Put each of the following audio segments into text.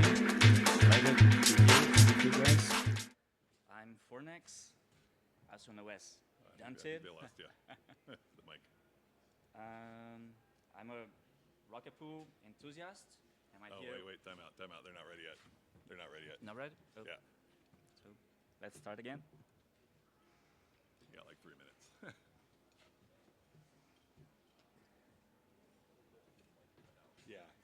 Pleasure to be here with you guys. I'm Fornex, also known as Dante. They lost you. The mic. I'm a Rocket Pool enthusiast. Am I here? Wait, time out. They're not ready yet. They're not ready yet. Not ready? Oh. Yeah. So let's start again. You got like 3 minutes.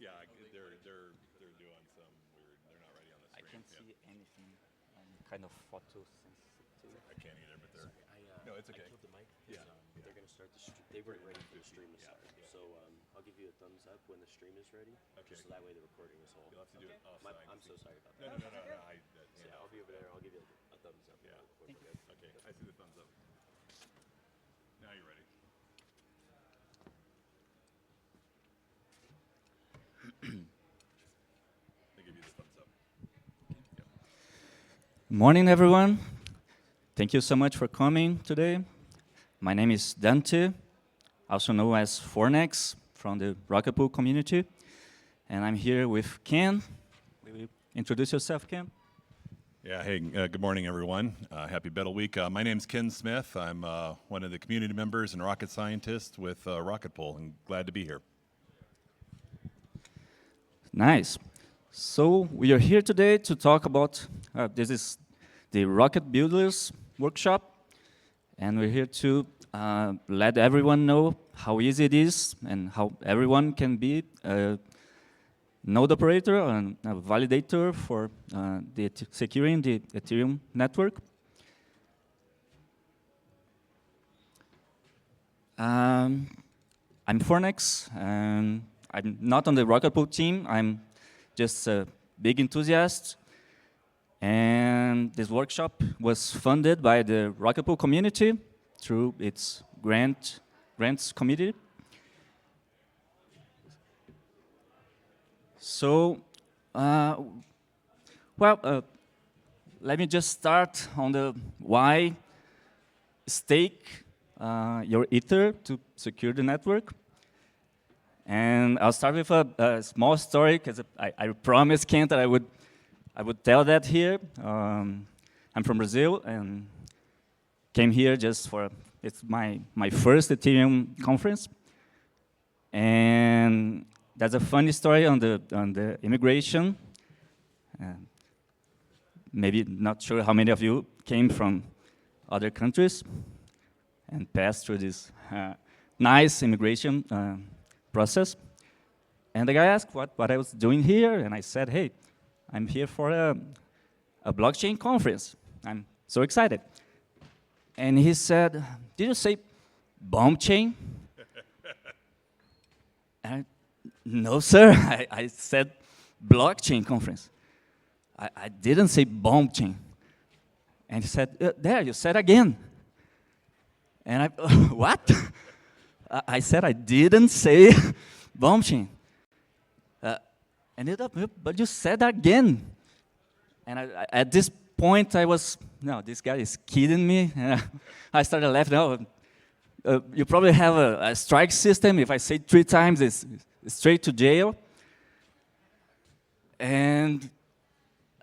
They're doing some weird. They're not ready on the I screen. can't see anything. I'm kind of photosensitive. I can't either, but they're. No, it's okay. I killed the mic Yeah. because they're going to start the stream. They weren't ready for the stream to start. So I'll give you a thumbs up when the stream is ready. Okay. Just so that way the recording is whole. You'll have to do it offside. I'm so sorry about No. that. So yeah, I'll be over there. I'll give you a thumbs up. Yeah. Thank you. Okay, I see the thumbs up. Now you're ready. They give you the thumbs up. Morning, everyone. Thank you so much for coming today. My name is Dante, also known as Fornex from the Rocket Pool community. And I'm here with Ken. Will you introduce yourself, Ken? Yeah, hey, good morning, everyone. Happy Battle Week. My name's Ken Smith. I'm one of the community members and rocket scientist with Rocket Pool, and glad to be here. Nice. So we are here today to talk about, this is the Rocket Builders workshop, and we're here to let everyone know how easy it is and how everyone can be a node operator and a validator for securing the Ethereum network. I'm Fornex, and I'm not on the Rocket Pool team. I'm just a big enthusiast. And this workshop was funded by the Rocket Pool community through its grants committee. So, let me just start on the why stake your Ether to secure the network. And I'll start with a small story, because I promised Kent that I would tell that here. I'm from Brazil and came here just for, it's my first Ethereum conference. And there's a funny story on the immigration. Maybe not sure how many of you came from other countries and passed through this nice immigration process. And the guy asked what I was doing here, and I said, hey, I'm here for a blockchain conference. I'm so excited. And he said, did you say bomb chain? And no, sir, I said blockchain conference. I didn't say bomb chain. And he said, there, you said again. And I, what? I said I didn't say bomb chain. But you said again. And at this point, I was, no, this guy is kidding me. I started laughing. Oh, you probably have a strike system. If I say 3 times, it's straight to jail. And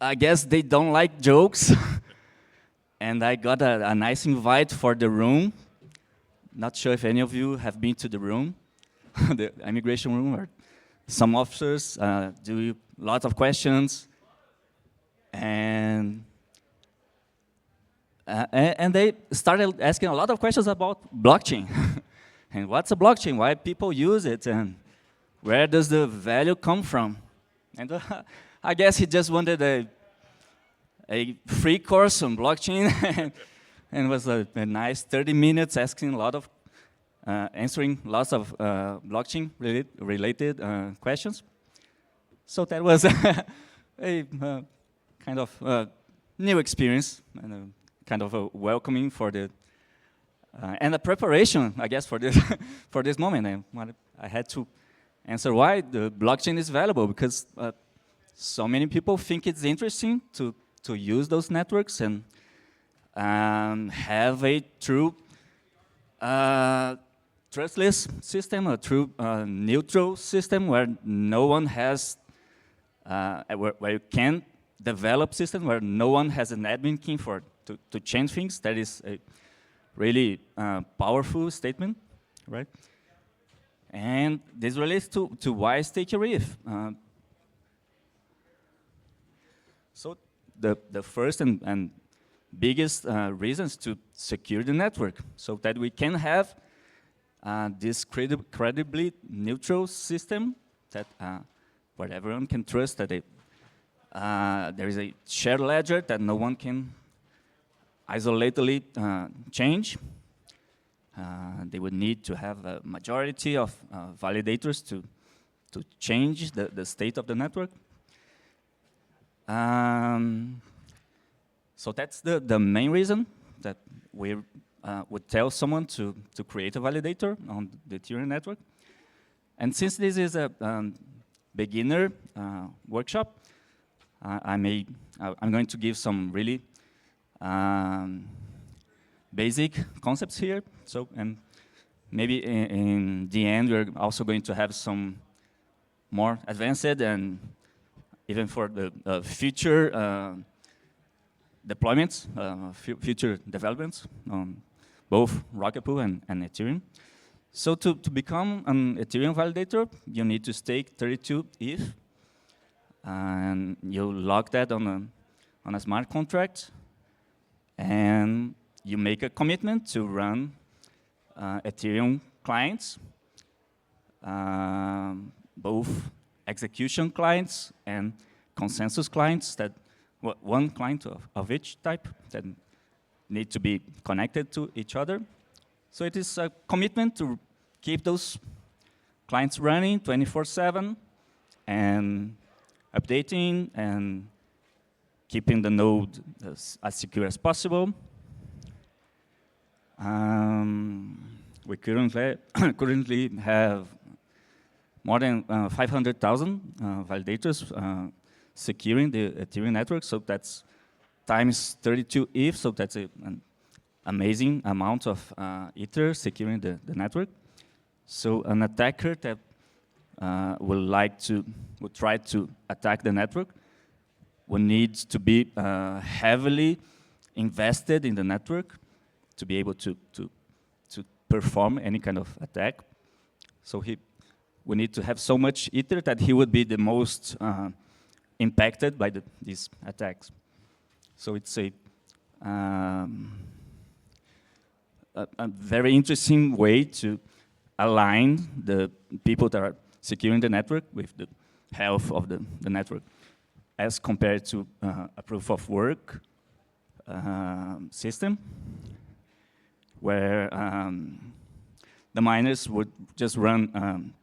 I guess they don't like jokes. And I got a nice invite for the room. Not sure if any of you have been to the room, the immigration room, where some officers do lots of questions. And they started asking a lot of questions about blockchain. And what's a blockchain? Why people use it? And where does the value come from? And I guess he just wanted a free course on blockchain. And it was a nice 30 minutes asking a lot of, answering lots of blockchain related questions. So that was a kind of new experience and kind of a welcoming for the and a preparation, I guess, for this for this moment. I had to answer why the blockchain is valuable, because so many people think it's interesting to use those networks and have a true trustless system, a true neutral system where no one has where you can develop systems where no one has an admin key to change things. That is a really powerful statement, right? And this relates to why stake your ETH. So the first and biggest reasons to secure the network, so that we can have this credibly neutral system that where everyone can trust that there is a shared ledger that no one can isolatedly change. They would need to have a majority of validators to change the state of the network. So that's the main reason that we would tell someone to create a validator on the Ethereum network. And since this is a beginner workshop, I'm going to give some really basic concepts here. So, and maybe in the end, we're also going to have some more advanced and even for the future deployments, future developments on both Rocket Pool and Ethereum. So to become an Ethereum validator, you need to stake 32 ETH, and you log that on a smart contract, and you make a commitment to run Ethereum clients, both execution clients and consensus clients, that one client of each type that need to be connected to each other. So it is a commitment to keep those clients running 24/7 and updating and keeping the node as secure as possible. We currently have more than 500,000 validators securing the Ethereum network, so that's times 32 ETH, so that's an amazing amount of Ether securing the network. So an attacker that would try to attack the network would need to be heavily invested in the network to be able to perform any kind of attack. So he would need to have so much Ether that he would be the most impacted by these attacks. So it's a very interesting way to align the people that are securing the network with the health of the network, as compared to a proof of work system, where the miners would just run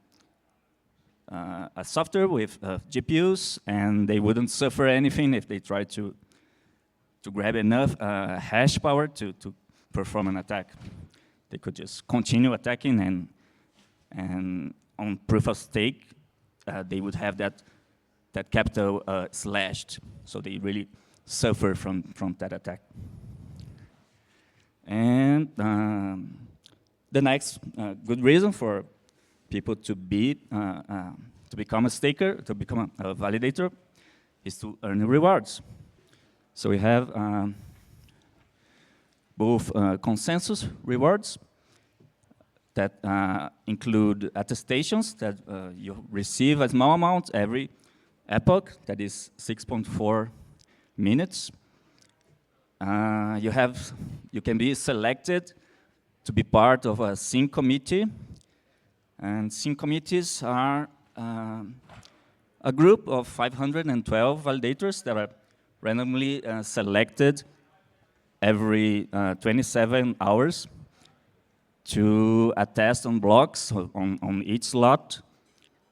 a software with GPUs, and they wouldn't suffer anything if they tried to grab enough hash power to perform an attack. They could just continue attacking, and on proof of stake, they would have that capital slashed, so they really suffer from that attack. And the next good reason for people to become a staker, to become a validator, is to earn rewards. So we have both consensus rewards that include attestations that you receive a small amount every epoch, that is 6.4 minutes. You can be selected to be part of a sync committee, and sync committees are a group of 512 validators that are randomly selected every 27 hours to attest on blocks on each slot.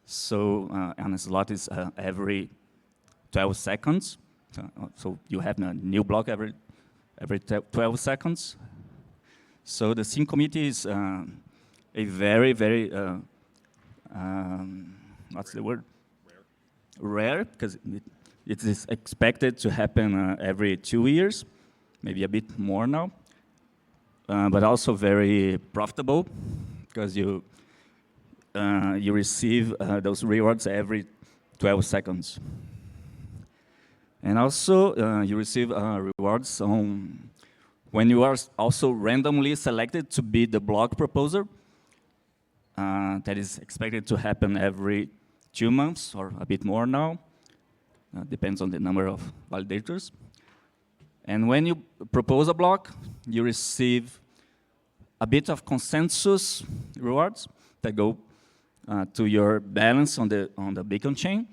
So, and a slot is every 12 seconds. So you have a new block every 12 seconds. So the sync committee is a very, very, what's the word? Rare, because it is expected to happen every 2 years, maybe a bit more now, but also very profitable, because you receive those rewards every 12 seconds. And also, you receive rewards when you are also randomly selected to be the block proposer. That is expected to happen every 2 months or a bit more now. Depends on the number of validators. And when you propose a block, you receive a bit of consensus rewards that go to your balance on the Beacon chain,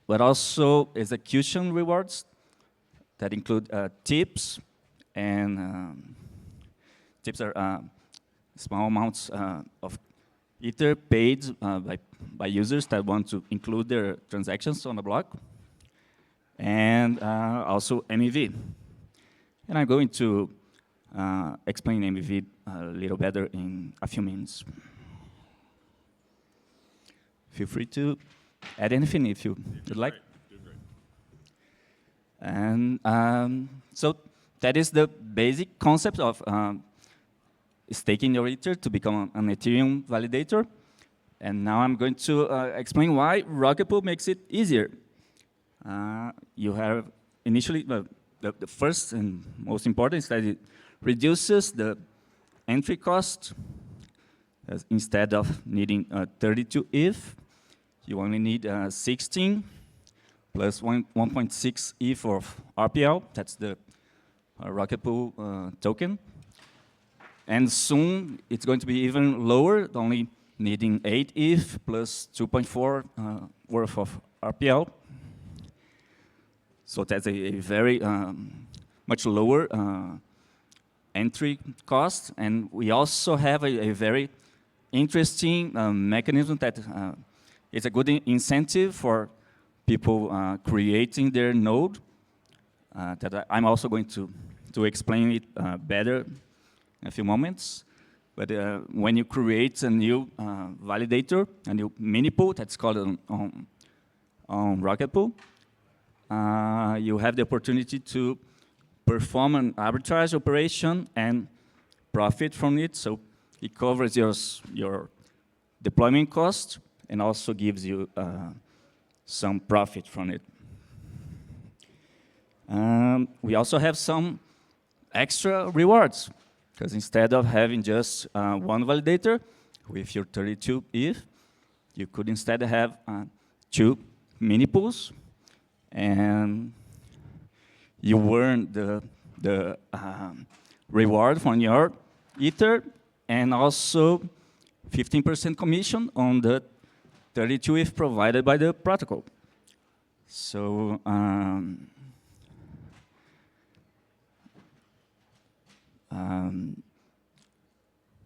but also execution rewards that include tips, and tips are small amounts of Ether paid by users that want to include their transactions on the block, and also MEV. And I'm going to explain MEV a little better in a few minutes. Feel free to add anything if you would like. Doing great. And so that is the basic concept of staking your Ether to become an Ethereum validator. And now I'm going to explain why Rocket Pool makes it easier. You have initially, the first and most important is that it reduces the entry cost. Instead of needing 32 ETH, you only need 16 plus 1.6 ETH of RPL. That's the Rocket Pool token. And soon it's going to be even lower, only needing 8 ETH plus 2.4 worth of RPL. So that's a very much lower entry cost. And we also have a very interesting mechanism that is a good incentive for people creating their node. That I'm also going to explain it better in a few moments. But when you create a new validator, a new mini pool that's called on Rocket Pool, you have the opportunity to perform an arbitrage operation and profit from it. So it covers your deployment cost and also gives you some profit from it. We also have some extra rewards, because instead of having just one validator with your 32 ETH, you could instead have 2 mini pools, and you earn the reward from your Ether, and also 15% commission on the 32 ETH provided by the protocol. So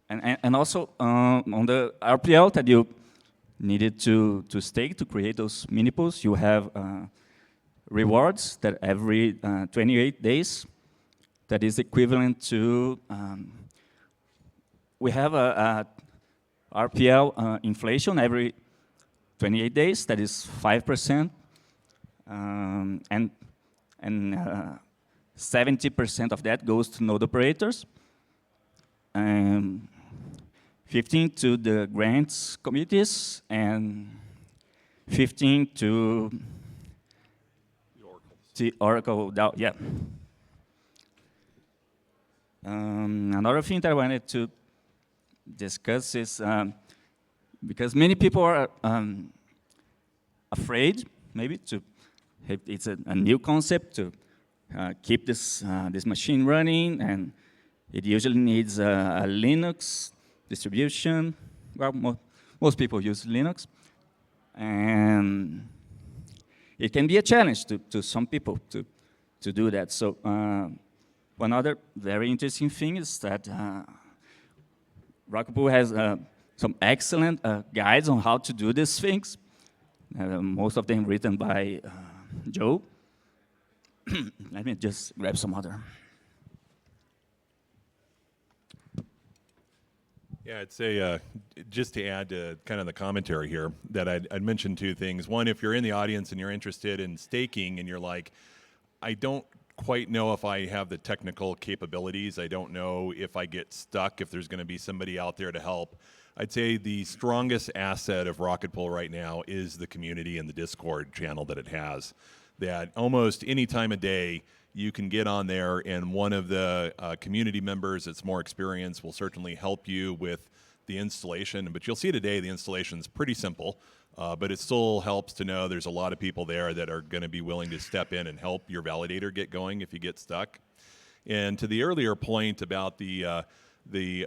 and also on the RPL that you needed to stake to create those mini pools, you have rewards that every 28 days, that is equivalent to, we have a RPL inflation every 28 days, that is 5%, and 70% of that goes to node operators, 15 to the grants committees, and 15 to the Oracle DAO, yeah. Another thing that I wanted to discuss is, because many people are afraid, maybe, it's a new concept to keep this machine running, and it usually needs a Linux distribution. Well, most people use Linux, and it can be a challenge to some people to do that. So one other very interesting thing is that Rocket Pool has some excellent guides on how to do these things, most of them written by Joe. Let me just grab some other. Yeah, I'd say, just to add to kind of the commentary here, that I'd mention 2 things. One, if you're in the audience and you're interested in staking and you're like, I don't quite know if I have the technical capabilities, I don't know if I get stuck, if there's going to be somebody out there to help, I'd say the strongest asset of Rocket Pool right now is the community and the Discord channel that it has. that almost any time of day you can get on there, and one of the community members that's more experienced will certainly help you with the installation. But you'll see today the installation is pretty simple, but it still helps to know there's a lot of people there that are going to be willing to step in and help your validator get going if you get stuck. And to the earlier point about the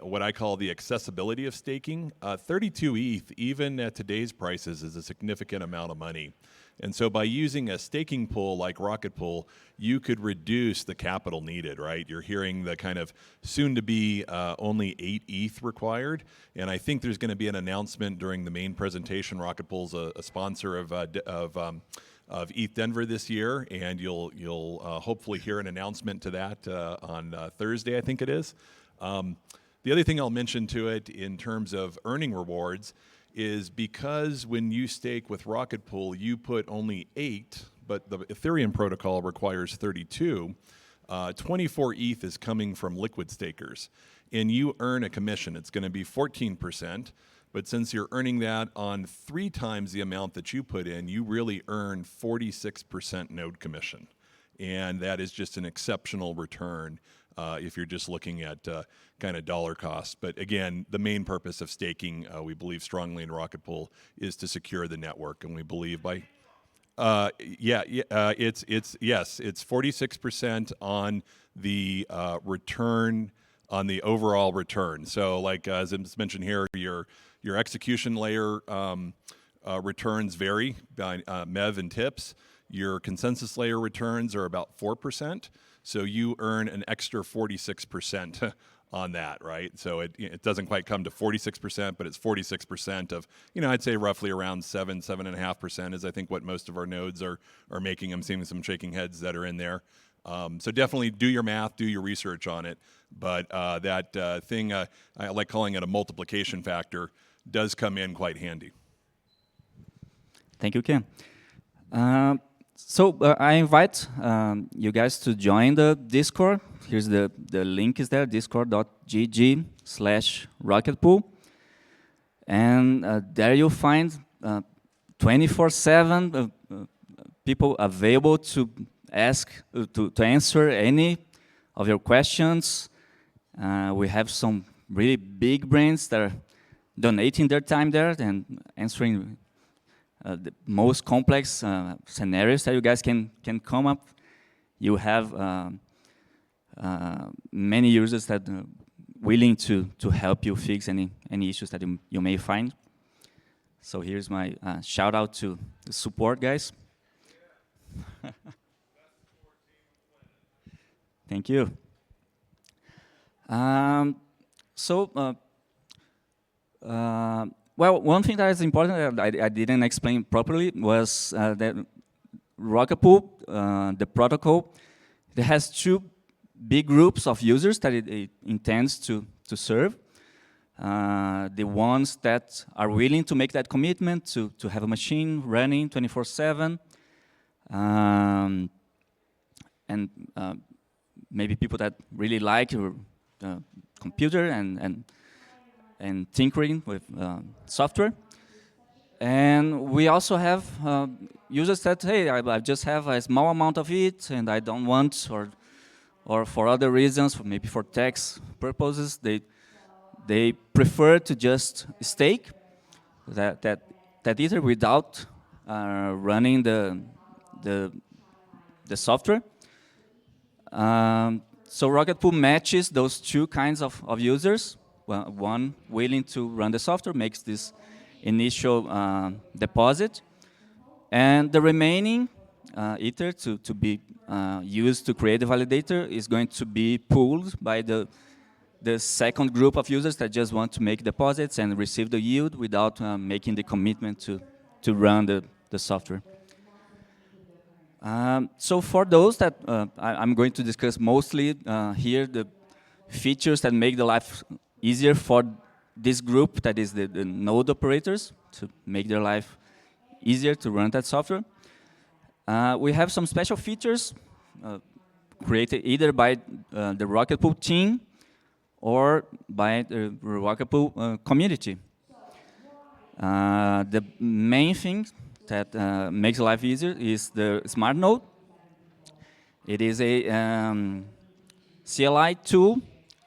what I call the accessibility of staking, 32 ETH, even at today's prices, is a significant amount of money. And so by using a staking pool like Rocket Pool, you could reduce the capital needed, right? You're hearing the kind of soon-to-be only 8 ETH required, and I think there's going to be an announcement during the main presentation. Rocket Pool's a sponsor of ETH Denver this year, and you'll hopefully hear an announcement to that on Thursday, I think it is. The other thing I'll mention to it in terms of earning rewards is because when you stake with Rocket Pool, you put only 8, but the Ethereum protocol requires 32. 24 ETH is coming from liquid stakers, and you earn a commission. It's going to be 14%, but since you're earning that on 3 times the amount that you put in, you really earn 46% node commission, and that is just an exceptional return if you're just looking at kind of dollar cost. But again, the main purpose of staking, we believe strongly in Rocket Pool, is to secure the network, and we believe by it's 46% on the return, on the overall return. So like as it's mentioned here, your execution layer returns vary by MEV and TIPS. Your consensus layer returns are about 4%. So you earn an extra 46% on that, right? So it doesn't quite come to 46%, but it's 46% of, I'd say roughly around 7.5% is I think what most of our nodes are making. I'm seeing some shaking heads that are in there. So definitely do your math, do your research on it. But that thing, I like calling it a multiplication factor, does come in quite handy. Thank you, Ken. So I invite you guys to join the Discord. Here's the link is there, discord.gg/rocketpool. And there you'll find 24/7 people available to ask, to answer any of your questions. We have some really big brains that are donating their time there and answering the most complex scenarios that you guys can come up. You have many users that are willing to help you fix any issues that you may find. So here's my shout out to the support guys. Thank you. Well, one thing that is important that I didn't explain properly was that Rocket Pool, the protocol, it has 2 big groups of users that it intends to serve. The ones that are willing to make that commitment to have a machine running 24/7, and maybe people that really like your computer and tinkering with software. And we also have users that, hey, I just have a small amount of it and I don't want, or for other reasons, maybe for tax purposes, they prefer to just stake that Ether without running the software. So Rocket Pool matches those 2 kinds of users. Well, one willing to run the software, makes this initial deposit, and the remaining Ether to be used to create the validator is going to be pooled by the second group of users that just want to make deposits and receive the yield without making the commitment to run the software. So for those that I'm going to discuss mostly here, the features that make the life easier for this group, that is the node operators, to make their life easier to run that software. We have some special features created either by the Rocket Pool team or by the Rocket Pool community. The main thing that makes life easier is the Smartnode. It is a CLI tool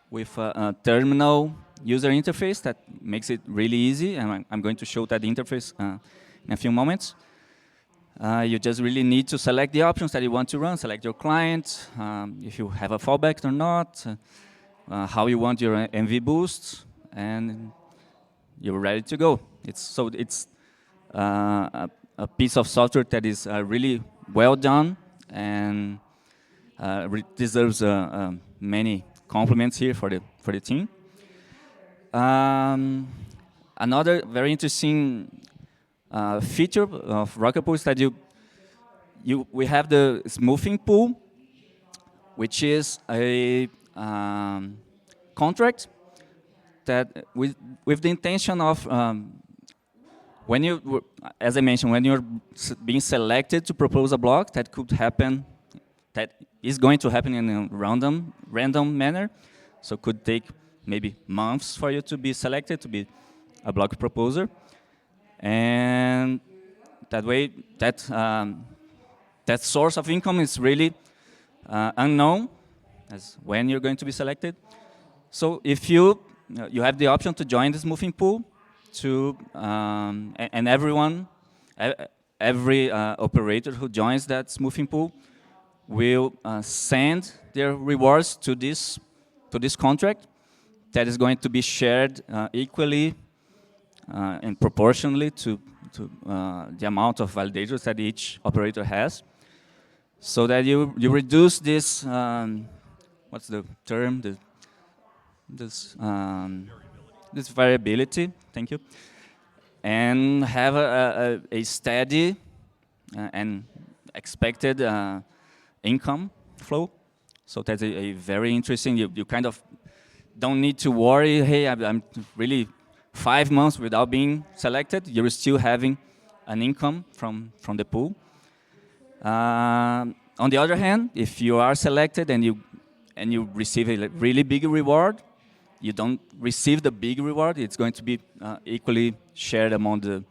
with a terminal user interface that makes it really easy, and I'm going to show that interface in a few moments. You just really need to select the options that you want to run, select your client, if you have a fallback or not, how you want your MV boost, and you're ready to go. It's a piece of software that is really well done and deserves many compliments here for the team. Another very interesting feature of Rocket Pool is that we have the smoothing pool, which is a contract that with the intention of when you, as I mentioned, when you're being selected to propose a block, that could happen, that is going to happen in a random manner, so it could take maybe months for you to be selected to be a block proposer, and that way, that source of income is really unknown as when you're going to be selected. So if you have the option to join the smoothing pool, and every operator who joins that smoothing pool will send their rewards to this contract that is going to be shared equally and proportionally to the amount of validators that each operator has, so that you reduce this, what's the term? This variability, thank you, and have a steady and expected income flow. So that's a very interesting, you kind of don't need to worry, hey, I'm really 5 months without being selected. You're still having an income from the pool. On the other hand, if you are selected and you receive a really big reward, you don't receive the big reward. It's going to be equally shared among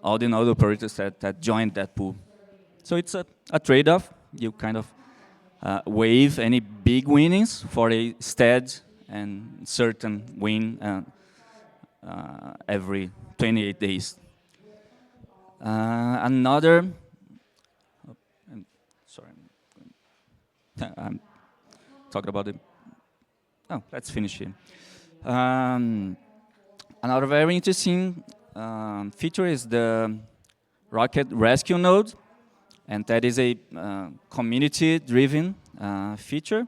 all the node operators that joined that pool. So it's a trade-off. You kind of waive any big winnings for a steady and certain win every 28 days. Another, sorry, I'm talking about it. Oh, let's finish here. Another very interesting feature is the Rocket Rescue Node, and that is a community-driven feature,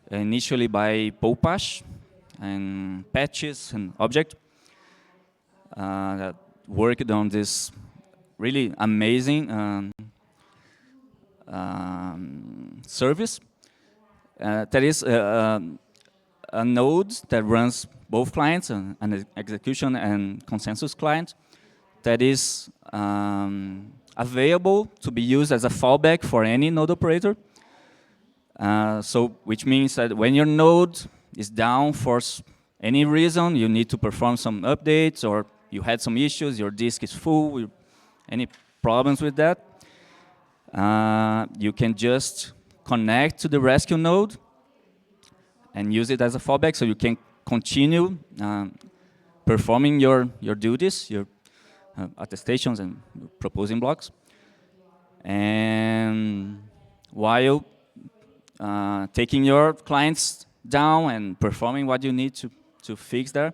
initially by Popash and Patches and Object that worked on this really amazing service. That is a node that runs both clients, an execution and consensus client, that is available to be used as a fallback for any node operator. So, which means that when your node is down for any reason, you need to perform some updates, or you had some issues, your disk is full, any problems with that, you can just connect to the rescue node and use it as a fallback, so you can continue performing your duties, your attestations and proposing blocks, and while taking your clients down and performing what you need to fix there.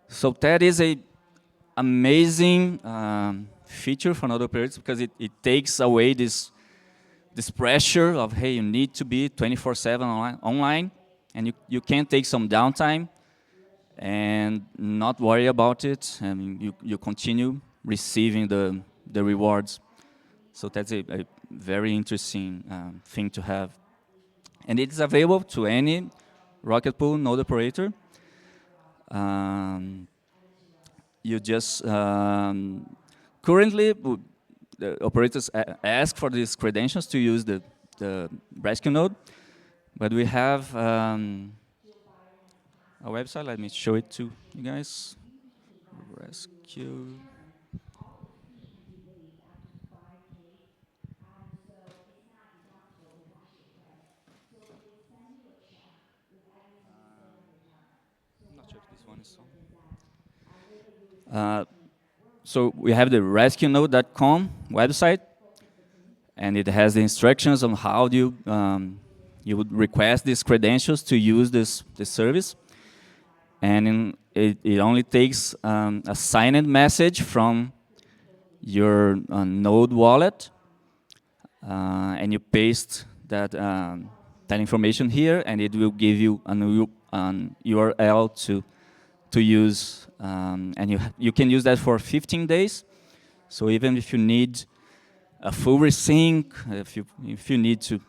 So that is a amazing feature for node operators, because it takes away this pressure of, hey, you need to be 24/7 online, and you can take some downtime and not worry about it, and you continue receiving the rewards. So that's a very interesting thing to have. And it's available to any Rocket Pool node operator. You just, currently, the operators ask for these credentials to use the rescue node, but we have a website. Let me show it to you guys. Rescue. So we have the rescuenode.com website, and it has the instructions on how you would request these credentials to use this service. And it only takes a signed message from your Node wallet, and you paste that information here, and it will give you an URL to use, and you can use that for 15 days. So even if you need a full resync, if you need to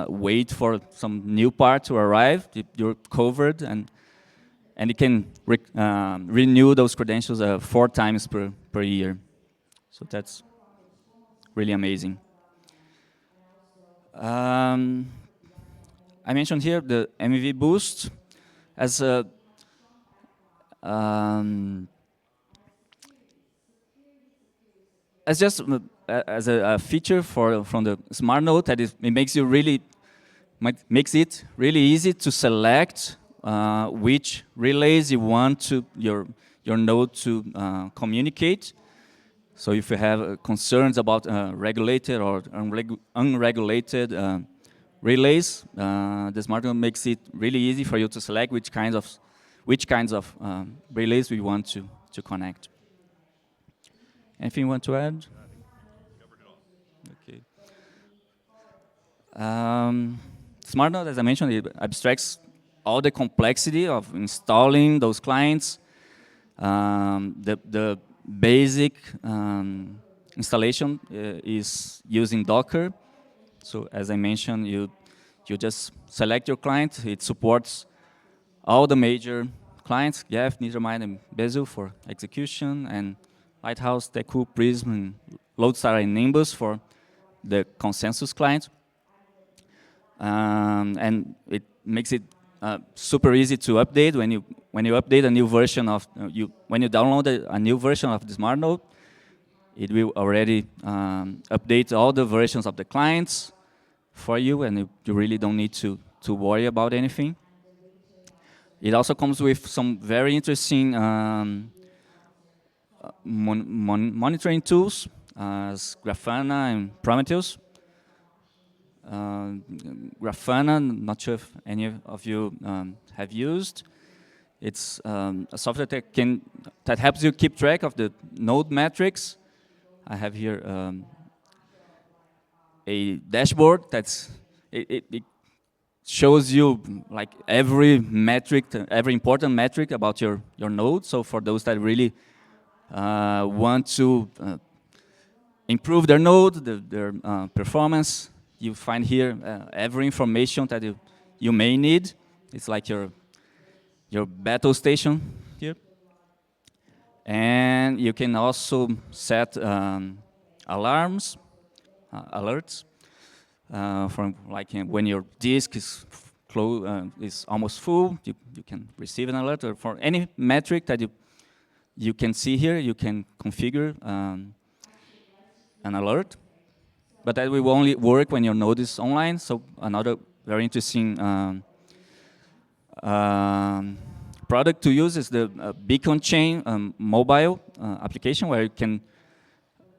wait for some new part to arrive, you're covered, and you can renew those credentials 4 times per year. So that's really amazing. I mentioned here the MEV boost as a as a feature from the Smartnode that it makes it really easy to select which relays you want your node to communicate. So if you have concerns about regulated or unregulated relays, the Smartnode makes it really easy for you to select which kinds of relays we want to connect. Anything you want to add? Okay. Smartnode, as I mentioned, it abstracts all the complexity of installing those clients. The basic installation is using Docker. So as I mentioned, you just select your client. It supports all the major clients, Geth, Nethermind, and Bezel for execution, and Lighthouse, Teku, Prism, and Lodestar, and Nimbus for the consensus client. And it makes it super easy to update. When you update a new version of when you download a new version of the Smartnode, it will already update all the versions of the clients for you, and you really don't need to worry about anything. It also comes with some very interesting monitoring tools, as Grafana and Proteus. Grafana, not sure if any of you have used. It's a software that helps you keep track of the node metrics. I have here a dashboard it shows you like every metric, every important metric about your node. So for those that really want to improve their node, their performance, you find here every information that you may need. It's like your battle station here. And you can also set alarms, alerts, from like when your disk is almost full, you can receive an alert. Or for any metric that you can see here, you can configure an alert. But that will only work when your node is online. So another very interesting product to use is the Beacon Chain mobile application, where you can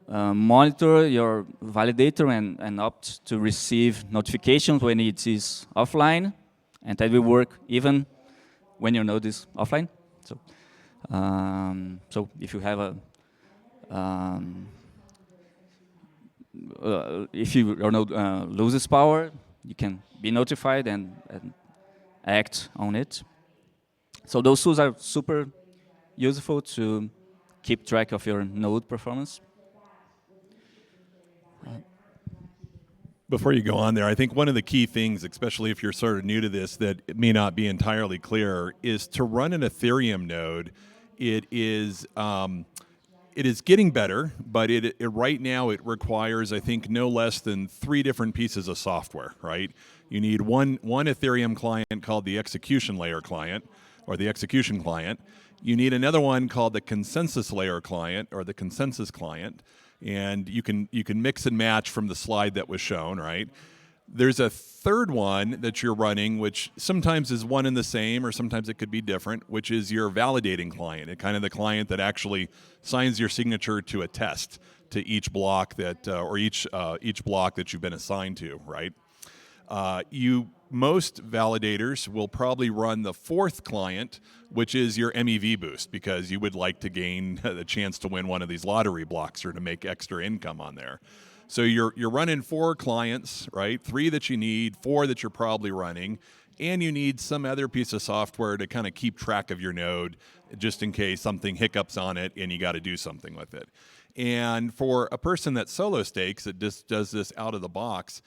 monitor your validator and opt to receive notifications when it is offline, and that will work even when your node is offline. So, so if you have if your node loses power, you can be notified and act on it. So those tools are super useful to keep track of your node performance. Before you go on there, I think one of the key things, especially if you're sort of new to this, that it may not be entirely clear, is to run an Ethereum node. It is getting better, but right now it requires, I think, no less than 3 different pieces of software, right? You need one Ethereum client called the execution layer client, or the execution client. You need another one called the consensus layer client, or the consensus client. And you can mix and match from the slide that was shown, right? There's a third one that you're running, which sometimes is one and the same, or sometimes it could be different, which is your validating client, and kind of the client that actually signs your signature to a test to each block that, or each block that you've been assigned to, right? Most validators will probably run the fourth client, which is your MEV boost, because you would like to gain the chance to win one of these lottery blocks or to make extra income on there. So you're running 4 clients, right? 3 that you need, 4 that you're probably running, and you need some other piece of software to kind of keep track of your node just in case something hiccups on it and you got to do something with it. And for a person that solo stakes, that just does this out of the box,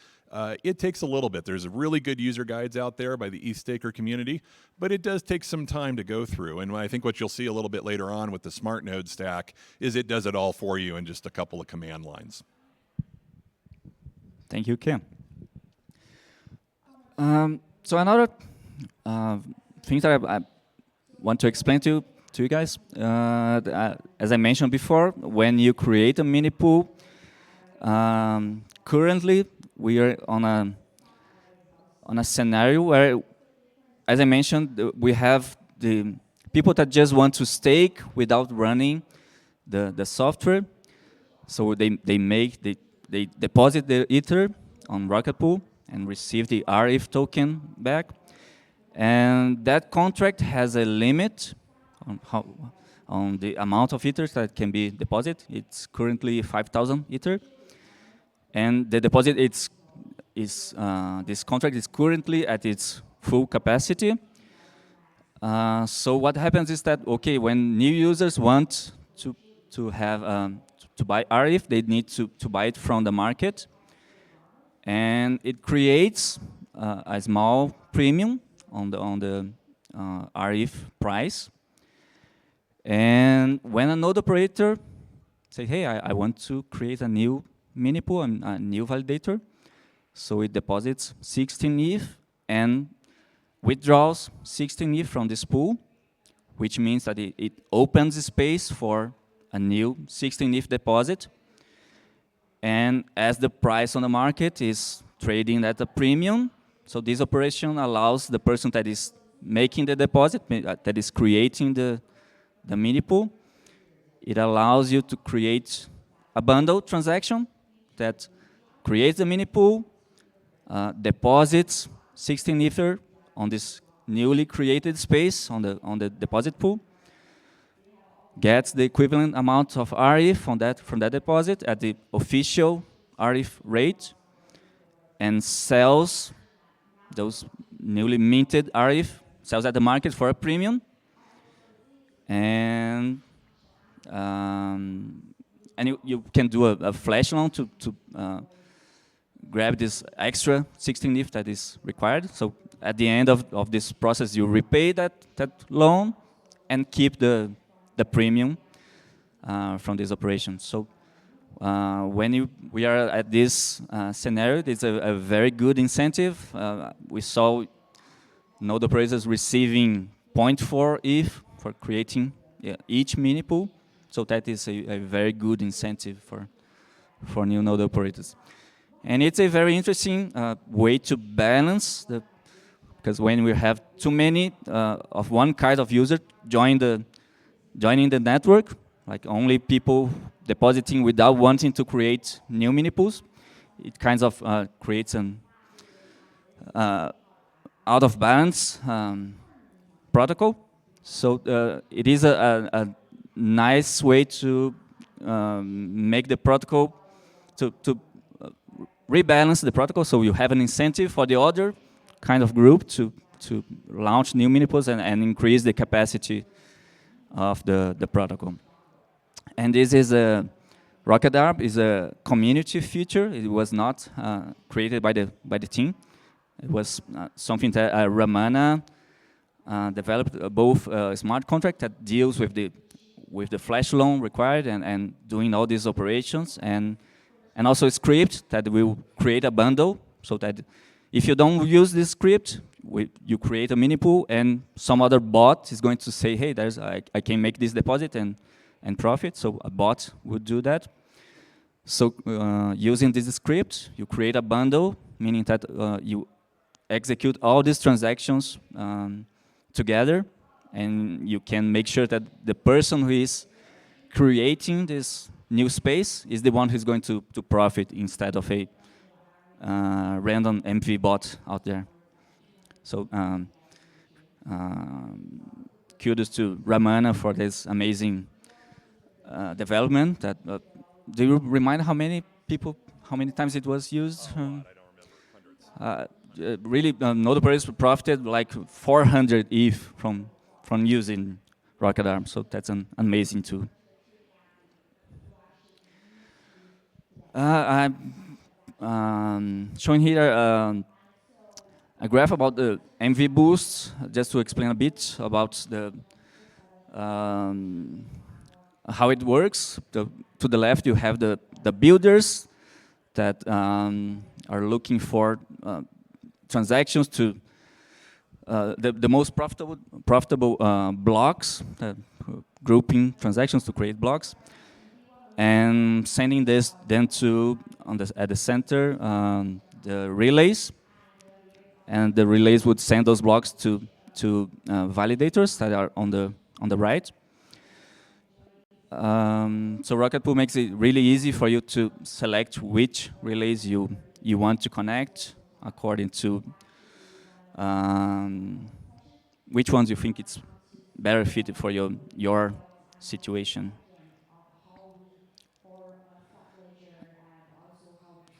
it takes a little bit. There's really good user guides out there by the ETHStaker community, but it does take some time to go through. And I think what you'll see a little bit later on with the Smartnode stack is it does it all for you in just a couple of command lines. Thank you, Ken. So another thing that I want to explain to you guys, as I mentioned before, when you create a mini pool, currently we are on a scenario where, as I mentioned, we have the people that just want to stake without running the software. So they deposit their Ether on Rocket Pool and receive the RETH token back. And that contract has a limit on the amount of Ether that can be deposited. It's currently 5,000 Ether. And the deposit, this contract is currently at its full capacity. So what happens is that, okay, when new users want to have to buy RETH, they need to buy it from the market, and it creates a small premium on the RETH price. And when a node operator say, hey, I want to create a new mini pool, a new validator, so it deposits 16 ETH and withdraws 16 ETH from this pool, which means that it opens the space for a new 16 ETH deposit. And as the price on the market is trading at a premium, so this operation allows the person that is making the deposit, that is creating the mini pool, it allows you to create a bundle transaction that creates the mini pool, deposits 16 Ether on this newly created space on the deposit pool, gets the equivalent amount of RETH from that deposit at the official RETH rate, and sells those newly minted RETH, sells at the market for a premium, and you can do a flash loan to grab this extra 16 ETH that is required. So at the end of this process, you repay that loan and keep the premium from this operation. So when we are at this scenario, it's a very good incentive. We saw node operators receiving 0.4 ETH for creating each mini pool. So that is a very good incentive for new node operators. And it's a very interesting way to balance because when we have too many of one kind of user joining the network, like only people depositing without wanting to create new mini pools, it kind of creates an out of balance protocol. So it is a nice way to make the protocol to rebalance the protocol, so you have an incentive for the other kind of group to launch new mini pools and increase the capacity of the protocol. And this is Rocket Arb is a community feature. It was not created by the team. It was something that Ramana developed, both a smart contract that deals with the flash loan required and doing all these operations, and also a script that will create a bundle, so that if you don't use this script, you create a mini pool, and some other bot is going to say, hey, I can make this deposit and profit, so a bot would do that. So using this script, you create a bundle meaning that you execute all these transactions together, and you can make sure that the person who is creating this new space is the one who's going to profit instead of a random MV bot out there. So kudos to Ramana for this amazing development. That do you remind how many times it was used? I don't remember. Hundreds. Really, Node operators profited like 400 ETH from using Rocket Arm. So that's an amazing tool. I'm showing here a graph about the MV boosts, just to explain a bit about the how it works. To the left, you have the builders that are looking for transactions to the most profitable blocks, grouping transactions to create blocks, and sending this then to at the center the relays, and the relays would send those blocks to validators that are on the right. So Rocket Pool makes it really easy for you to select which relays you want to connect according to which ones you think it's better fitted for your situation.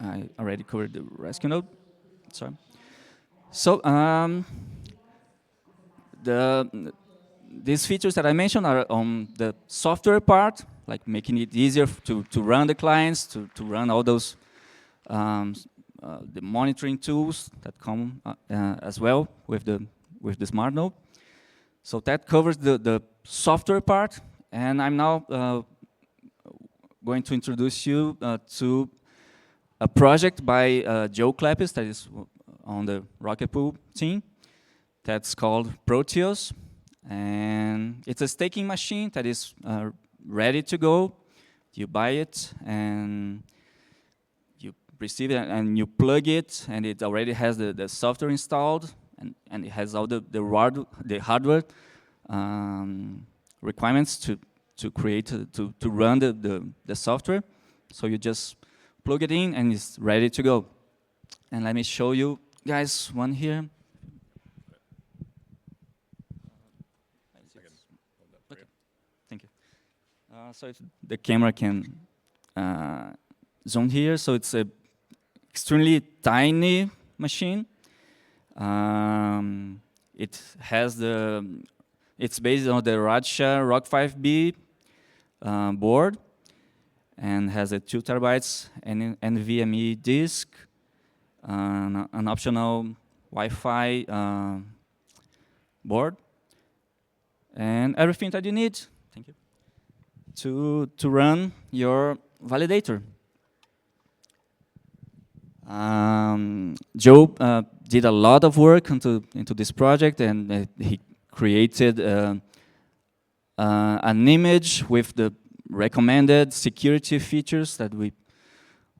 I already covered the rescue node. Sorry. So these features that I mentioned are on the software part, like making it easier to run the clients, to run all those the monitoring tools that come as well with the Smartnode. So that covers the software part, and I'm now going to introduce you to a project by Joe Clapis that is on the Rocket Pool team. That's called Proteus, and it's a staking machine that is ready to go. You buy it and you receive it and you plug it, and it already has the software installed, and it has all the hardware requirements to create to run the software. So you just plug it in and it's ready to go. And let me show you guys one here. Okay. Thank you. So if the camera can zoom here, so it's a extremely tiny machine. It has it's based on the Radsha Rock 5B board, and has a 2 terabytes NVMe disk, an optional Wi-Fi board, and everything that you need. Thank you. To run your validator. Joe did a lot of work into this project, and he created an image with the recommended security features that we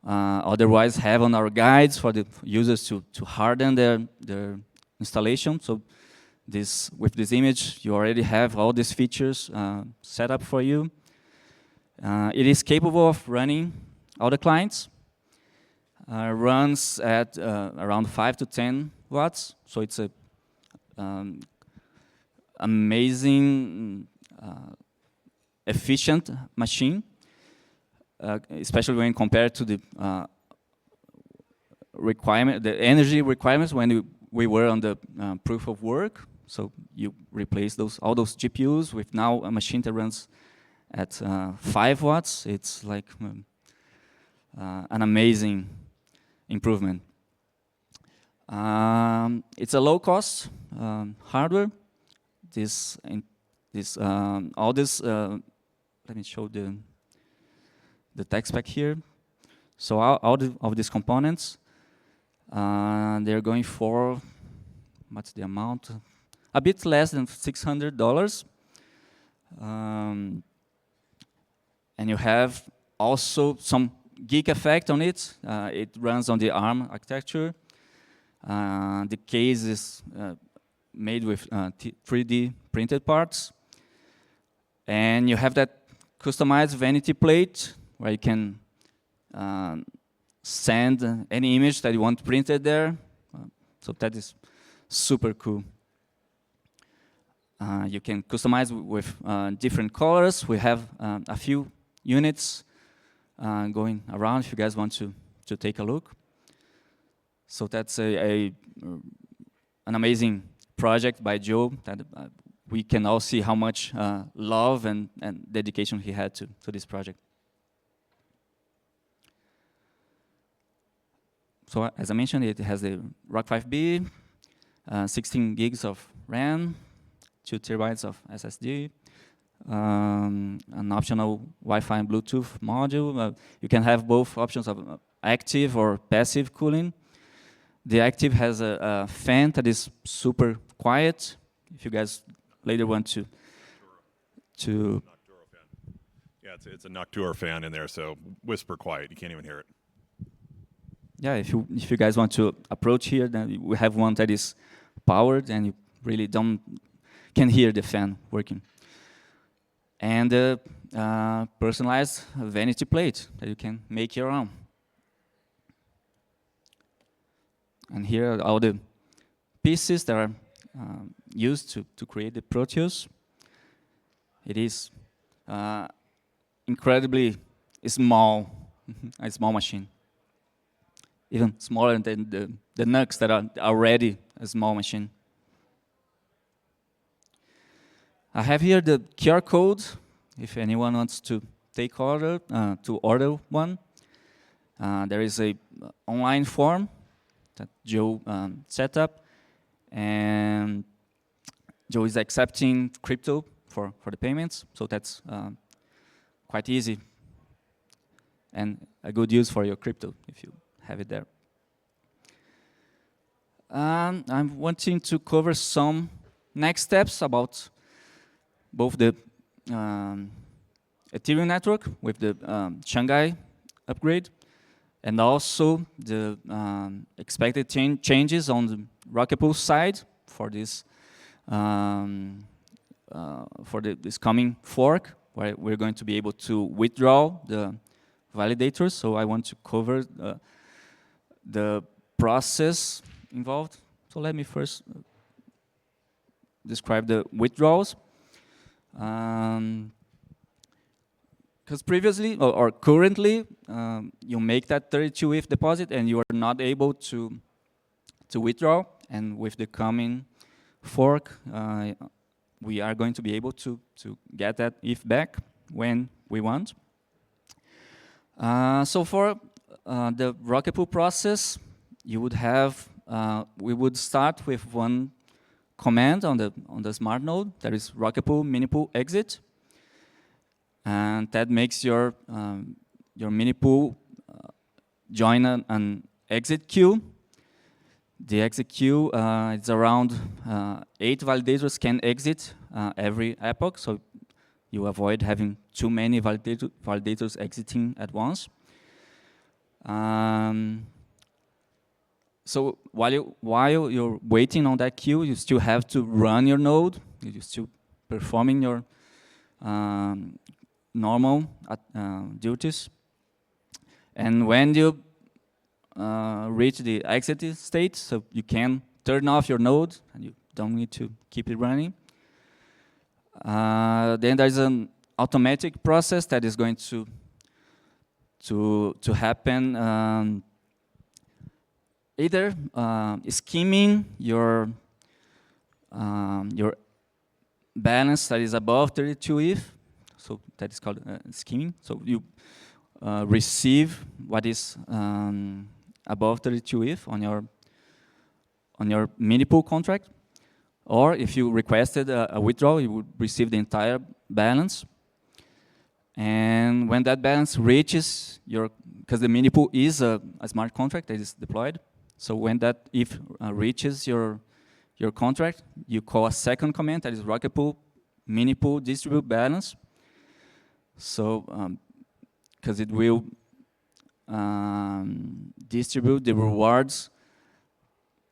otherwise have on our guides for the users to harden their installation. So with this image, you already have all these features set up for you. It is capable of running all the clients. Runs at around 5 to 10 watts, so it's a amazing efficient machine, especially when compared to the the energy requirements when we were on the proof of work. So you replace all those GPUs with now a machine that runs at 5 watts. It's like an amazing improvement. It's a low-cost hardware. Let me show the tech spec here. So all of these components, they're going for, what's the amount? A bit less than $600. And you have also some geek effect on it. It runs on the ARM architecture. The case is made with 3D printed parts. And you have that customized vanity plate where you can send any image that you want printed there. So that is super cool. You can customize with different colors. We have a few units going around if you guys want to take a look. So that's an amazing project by Joe that we can all see how much love and dedication he had to this project. So as I mentioned, it has the Rock 5B, 16 gigs of RAM, 2 terabytes of SSD, an optional Wi-Fi and Bluetooth module. You can have both options of active or passive cooling. The active has a fan that is super quiet. If you guys later want to Nocturo fan. Yeah, it's a Nocturo fan in there, so whisper quiet. You can't even hear it. Yeah, if you guys want to approach here, then we have one that is powered, and you really can hear the fan working. And personalized vanity plate that you can make your own. And here are all the pieces that are used to create the Proteus. It is incredibly small, a small machine. Even smaller than the NUCs that are already a small machine. I have here the QR code, if anyone wants to take order, to order one. There is a online form that Joe set up, and Joe is accepting crypto for the payments, so that's quite easy and a good use for your crypto if you have it there. I'm wanting to cover some next steps about both the Ethereum network with the Shanghai upgrade, and also the expected changes on the Rocket Pool side for this this coming fork, where we're going to be able to withdraw the validators. So I want to cover the process involved. So let me first describe the withdrawals. Because previously, or currently, you make that 32 ETH deposit and you are not able to withdraw. And with the coming fork, we are going to be able to get that ETH back when we want. So for the Rocket Pool process, you would have, we would start with one command on the smart node, that is Rocket Pool minipool exit, and that makes your minipool join an exit queue. The exit queue is around 8 validators can exit every epoch, so you avoid having too many validators exiting at once. So while you're waiting on that queue, you still have to run your node. You're still performing your normal duties. And when you reach the exit state, so you can turn off your node, and you don't need to keep it running. Then there's an automatic process that is going to happen. Either skimming your balance that is above 32 ETH, so that is called skimming. So you receive what is above 32 ETH on your minipool contract, or if you requested a withdrawal, you would receive the entire balance. And when that balance reaches because the minipool is a smart contract that is deployed. So when that ETH reaches your contract, you call a second command that is Rocket Pool minipool distribute balance. So because it will distribute the rewards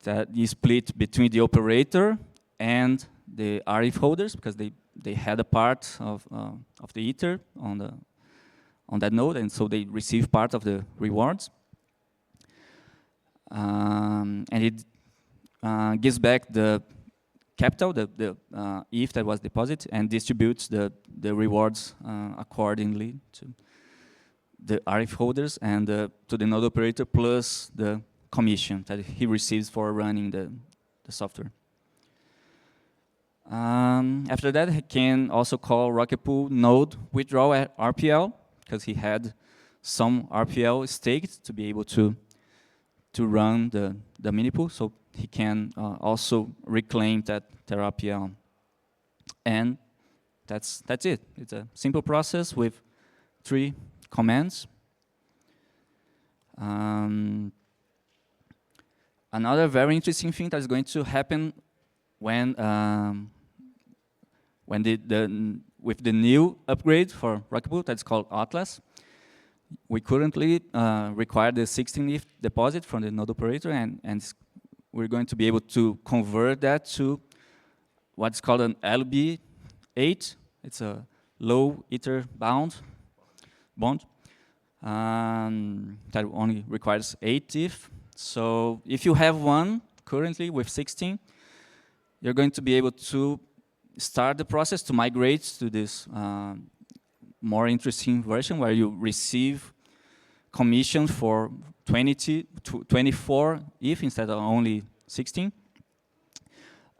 that is split between the operator and the RF holders, because they had a part of the Ether on that node, and so they receive part of the rewards. And it gives back the capital, the ETH that was deposited, and distributes the rewards accordingly to the RF holders and to the node operator, plus the commission that he receives for running the software. After that, he can also call Rocket Pool node withdraw at RPL, because he had some RPL staked to be able to run the mini pool, so he can also reclaim that RPL. And that's it. It's a simple process with 3 commands. Another very interesting thing that is going to happen when with the new upgrade for Rocket Pool that's called Atlas, we currently require the 16 ETH deposit from the node operator, and we're going to be able to convert that to what's called an LB8. It's a low Ether bond that only requires 8 ETH. So if you have one currently with 16, you're going to be able to start the process to migrate to this more interesting version where you receive commission for 24 ETH instead of only 16.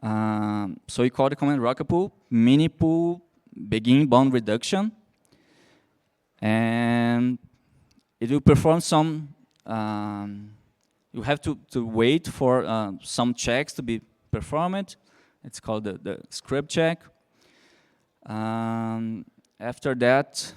So you call the command Rocket Pool mini pool begin bond reduction, and it will perform some. You have to wait for some checks to be performed. It's called the scrub check. After that,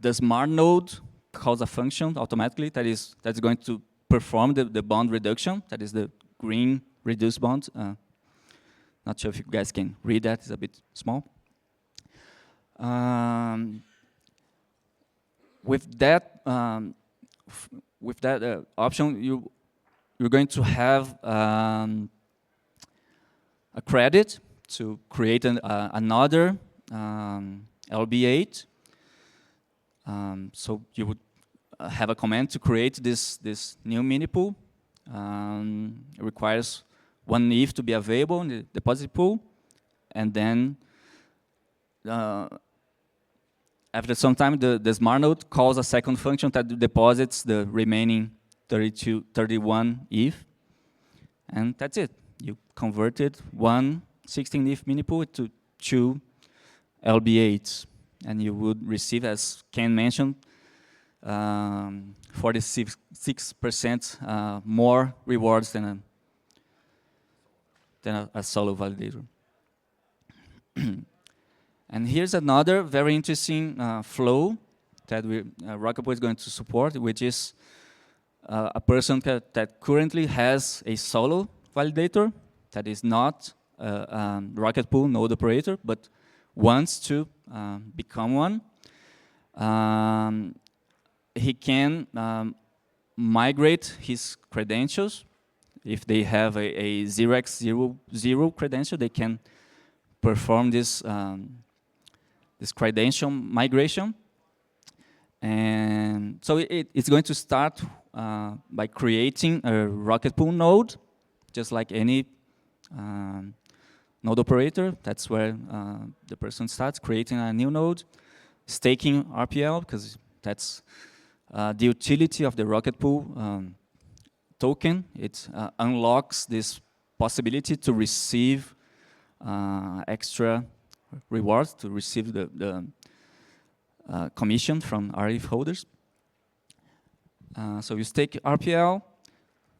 the smart node calls a function automatically that's going to perform the bond reduction. That is the green reduce bond. Not sure if you guys can read that. It's a bit small. With that option, you're going to have a credit to create another LB8. So you would have a command to create this new mini pool. It requires 1 ETH to be available in the deposit pool, and then after some time, the smart node calls a second function that deposits the remaining 31 ETH, and that's it. You converted 1 16 ETH mini pool to 2 LB8s, and you would receive, as Ken mentioned, 46% more rewards than a solo validator. And here's another very interesting flow that Rocket Pool is going to support, which is a person that currently has a solo validator that is not a Rocket Pool node operator, but wants to become one. He can migrate his credentials. If they have a 0x00 credential, they can perform this credential migration. And so it's going to start by creating a Rocket Pool node, just like any node operator. That's where the person starts creating a new node, staking RPL, because that's the utility of the Rocket Pool token. It unlocks this possibility to receive extra rewards, to receive the commission from RF holders. So you stake RPL,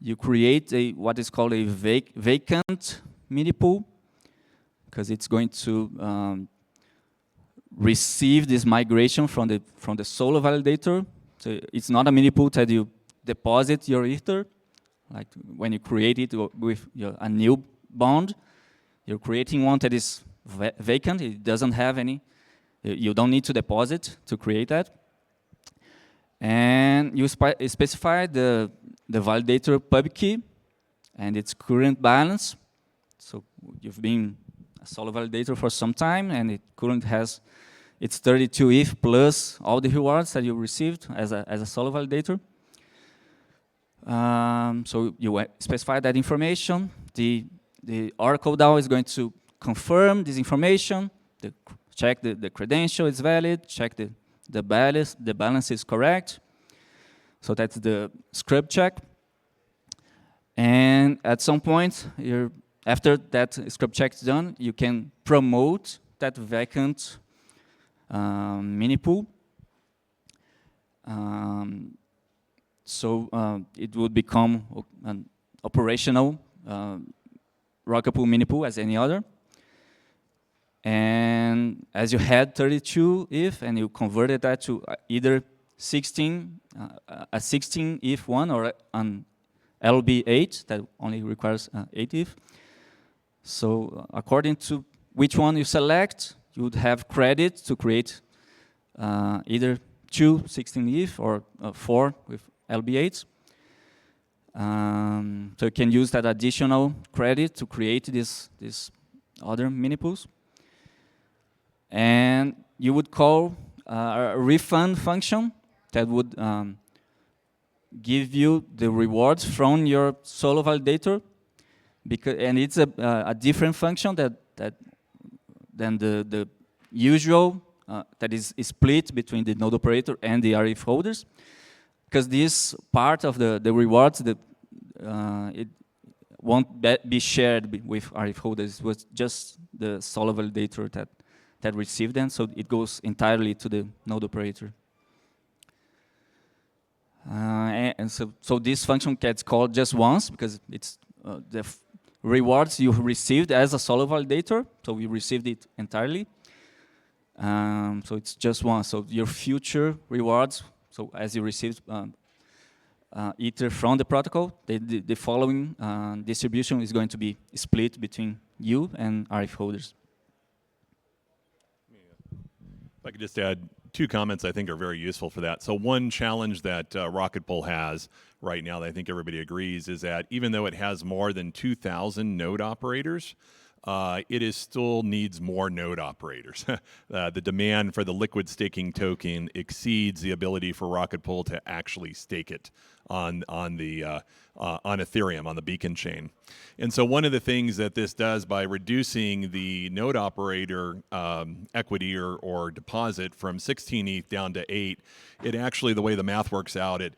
you create what is called a vacant mini pool, because it's going to receive this migration from the solo validator. So it's not a mini pool that you deposit your Ether, like when you create it with a new bond. You're creating one that is vacant. It doesn't have any. You don't need to deposit to create that. And you specify the the validator pub key and its current balance. So you've been a solo validator for some time, and it currently has its 32 ETH plus all the rewards that you received as a solo validator. So you specify that information. The Oracle DAO is going to confirm this information, check the credential is valid, check the balance is correct. So that's the scrub check. And at some point, after that scrub check is done, you can promote that vacant mini pool. So it would become an operational Rocket Pool mini pool as any other. And as you had 32 ETH and you converted that to either 16, a 16 ETH one or an LB8 that only requires 8 ETH. So according to which one you select, you would have credit to create either 2 16 ETH or 4 with LB8s. So you can use that additional credit to create this other mini pools. And you would call a refund function that would give you the rewards from your solo validator, and it's a different function than the usual that is split between the node operator and the REF holders, because this part of the rewards it won't be shared with REF holders. It was just the solo validator that received them, so it goes entirely to the node operator. And so this function gets called just once because it's the rewards you received as a solo validator, so we received it entirely. So it's just once. So your future rewards, so as you received Ether from the protocol, the following distribution is going to be split between you and REF holders. If I could just add 2 comments I think are very useful for that. So one challenge that Rocket Pool has right now that I think everybody agrees is that even though it has more than 2,000 node operators, it still needs more node operators. The demand for the liquid staking token exceeds the ability for Rocket Pool to actually stake it on Ethereum, on the beacon chain. And so one of the things that this does by reducing the node operator equity or deposit from 16 ETH down to 8, it actually, the way the math works out, it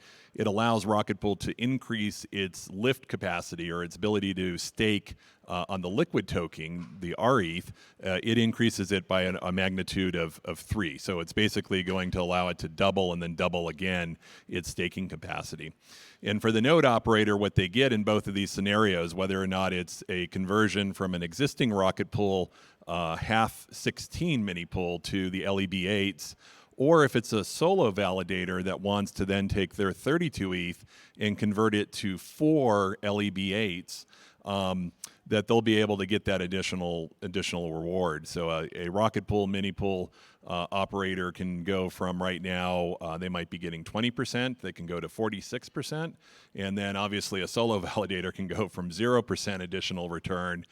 allows Rocket Pool to increase its lift capacity or its ability to stake on the liquid token, the RETH. It increases it by a magnitude of 3. So it's basically going to allow it to double and then double again its staking capacity. And for the node operator, what they get in both of these scenarios, whether or not it's a conversion from an existing Rocket Pool half 16 mini pool to the LEB8s, or if it's a solo validator that wants to then take their 32 ETH and convert it to 4 LEB8s, that they'll be able to get that additional reward. So a Rocket Pool mini pool operator can go from right now, they might be getting 20%, they can go to 46%, and then obviously a solo validator can go from 0% additional return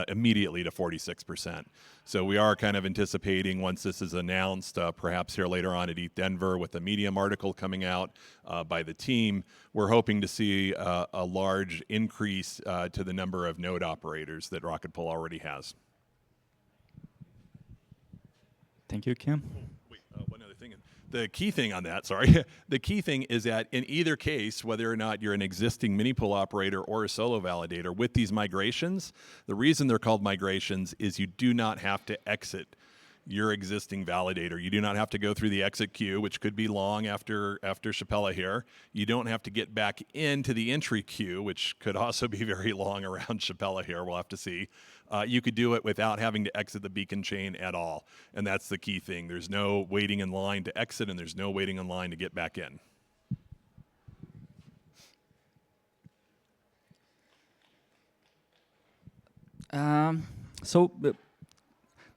immediately to 46%. So we are kind of anticipating once this is announced, perhaps here later on at ETH Denver with a Medium article coming out by the team, we're hoping to see a large increase to the number of node operators that Rocket Pool already has. Thank you, Kim. Wait, one other thing. The key thing on that, sorry, the key thing is that in either case, whether or not you're an existing mini pool operator or a solo validator, with these migrations, the reason they're called migrations is you do not have to exit your existing validator. You do not have to go through the exit queue, which could be long after Chapella here. You don't have to get back into the entry queue, which could also be very long around Chapella here. We'll have to see. You could do it without having to exit the beacon chain at all. And that's the key thing. There's no waiting in line to exit, and there's no waiting in line to get back in.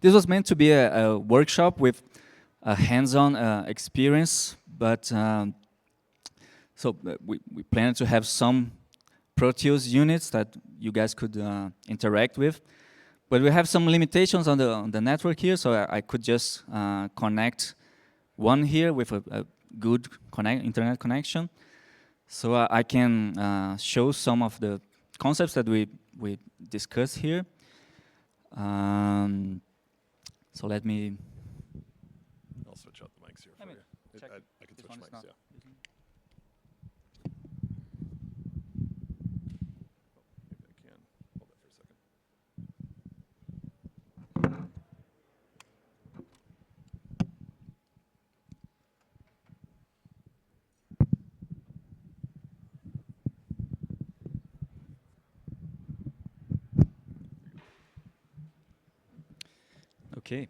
This was meant to be a workshop with a hands-on experience, but So we plan to have some Proteus units that you guys could interact with. But we have some limitations on the network here, so I could just connect one here with a good internet connection. So I can show some of the concepts that we discussed here. So let me... I'll switch out the mics here for you. I can switch mics, yeah. Maybe I can. Hold that for a second. Okay.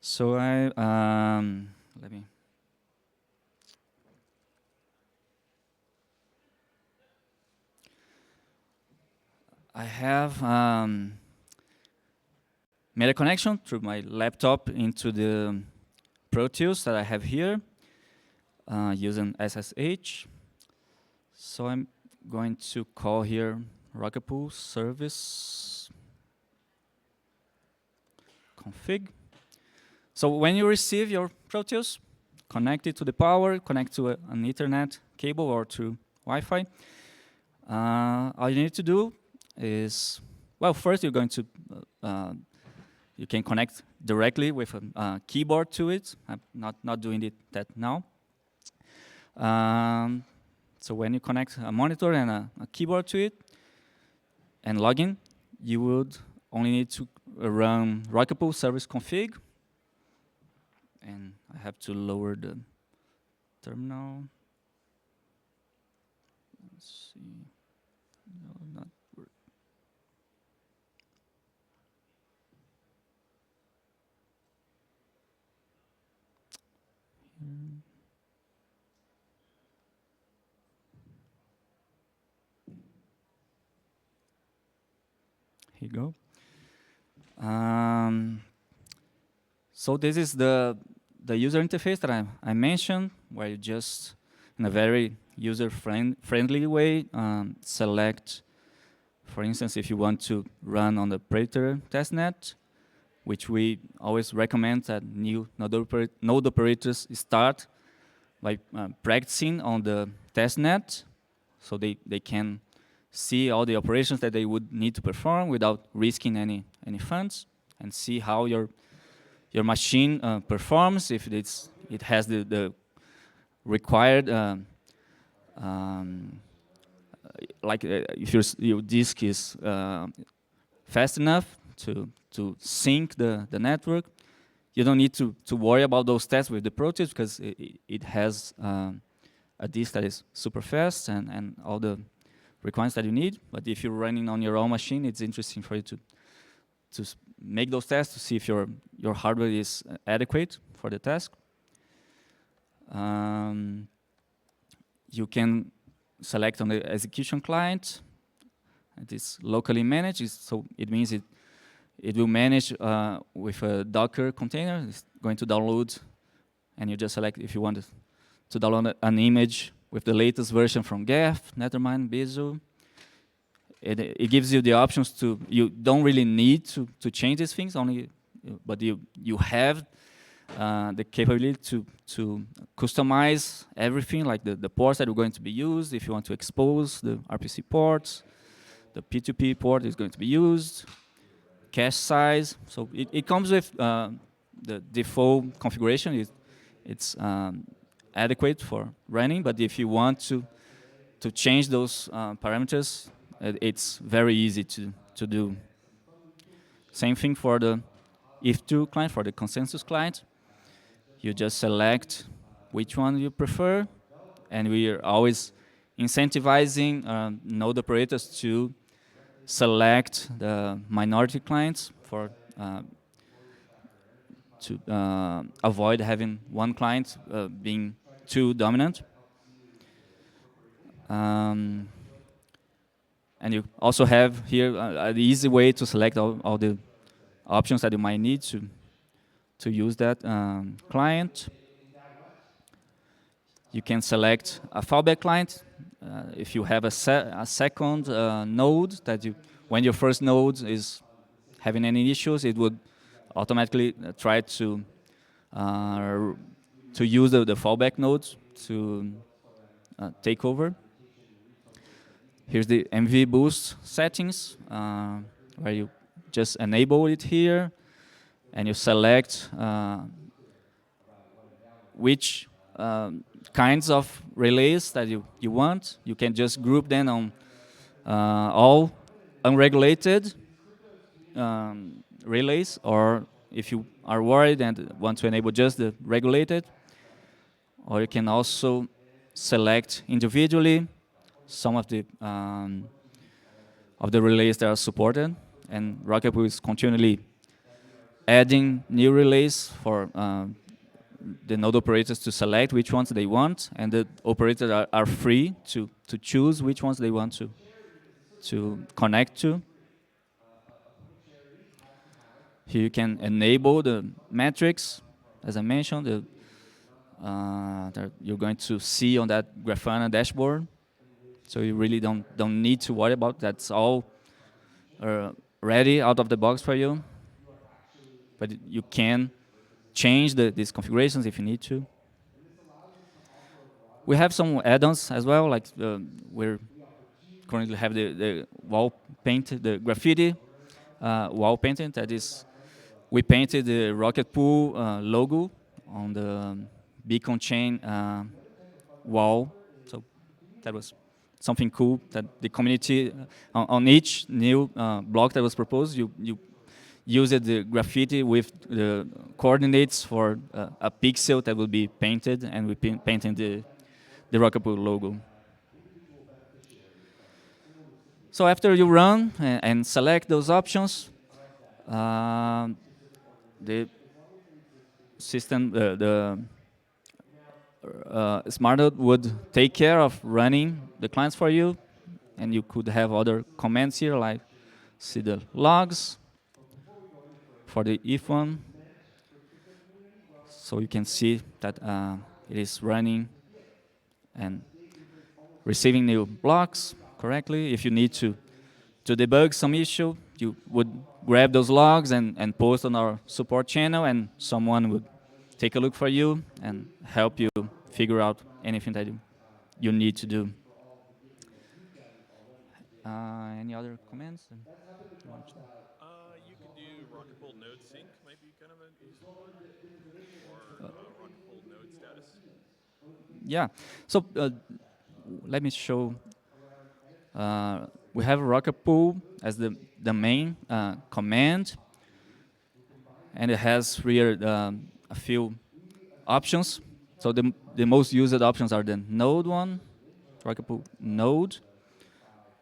So let me... I have made a connection through my laptop into the Proteus that I have here using SSH. So I'm going to call here Rocket Pool service config. So when you receive your Proteus, connect it to the power, connect to an Ethernet cable or to Wi-Fi. All you need to do is, well, first you're going to, you can connect directly with a keyboard to it. I'm not doing that now. So when you connect a monitor and a keyboard to it and log in, you would only need to run Rocket Pool service config. And I have to lower the terminal. Let's see. No, not work. Here you go. So this is the user interface that I mentioned, where you just, in a very user-friendly way, select, for instance, if you want to run on the Predator testnet, which we always recommend that new node operators start by practicing on the testnet, so they can see all the operations that they would need to perform without risking any funds, and see how your machine performs, if it has the required, if your disk is fast enough to sync the network. You don't need to worry about those tests with the Proteus, because it has a disk that is super fast and all the requirements that you need. But if you're running on your own machine, it's interesting for you to make those tests to see if your hardware is adequate for the task. You can select on the execution client. It is locally managed, so it means it will manage with a Docker container. It's going to download, and you just select if you want to download an image with the latest version from Geth, Nethermind, Bezo. It gives you the options to, you don't really need to change these things, but you have the capability to customize everything, like the ports that are going to be used. If you want to expose the RPC ports, the P2P port is going to be used, cache size. So it comes with the default configuration. It's adequate for running, but if you want to change those parameters, it's very easy to do. Same thing for the if2 client, for the consensus client. You just select which one you prefer, and we are always incentivizing node operators to select the minority clients to avoid having one client being too dominant. And you also have here an easy way to select all the options that you might need to use that client. You can select a fallback client. If you have a second node that when your first node is having any issues, it would automatically try to use the fallback nodes to take over. Here's the MV boost settings, where you just enable it here, and you select which kinds of relays that you want. You can just group them on all unregulated relays, or if you are worried and want to enable just the regulated, or you can also select individually some of the relays that are supported, and Rocket Pool is continually adding new relays for the node operators to select which ones they want, and the operators are free to choose which ones they want to connect to. Here you can enable the metrics, as I mentioned, that you're going to see on that Grafana dashboard. So you really don't need to worry about that. That's all ready out of the box for you. But you can change these configurations if you need to. We have some add-ons as well, like we're currently have the wall paint, the graffiti wall painting. That is, we painted the Rocket Pool logo on the beacon chain wall. So that was something cool that the community, on each new block that was proposed, you used the graffiti with the coordinates for a pixel that will be painted, and we painted the Rocket Pool logo. So after you run and select those options, the system, the Smartnode would take care of running the clients for you, and you could have other commands here, like see the logs for the if one, so you can see that it is running and receiving new blocks correctly. If you need to debug some issue, you would grab those logs and post on our support channel, and someone would take a look for you and help you figure out anything that you need to do. Any other comments? You can do Rocket Pool node sync, might be kind of a useful one, or Rocket Pool node status. Yeah. So let me show. We have Rocket Pool as the main command, and it has here a few options. So the most used options are the node one, Rocket Pool node,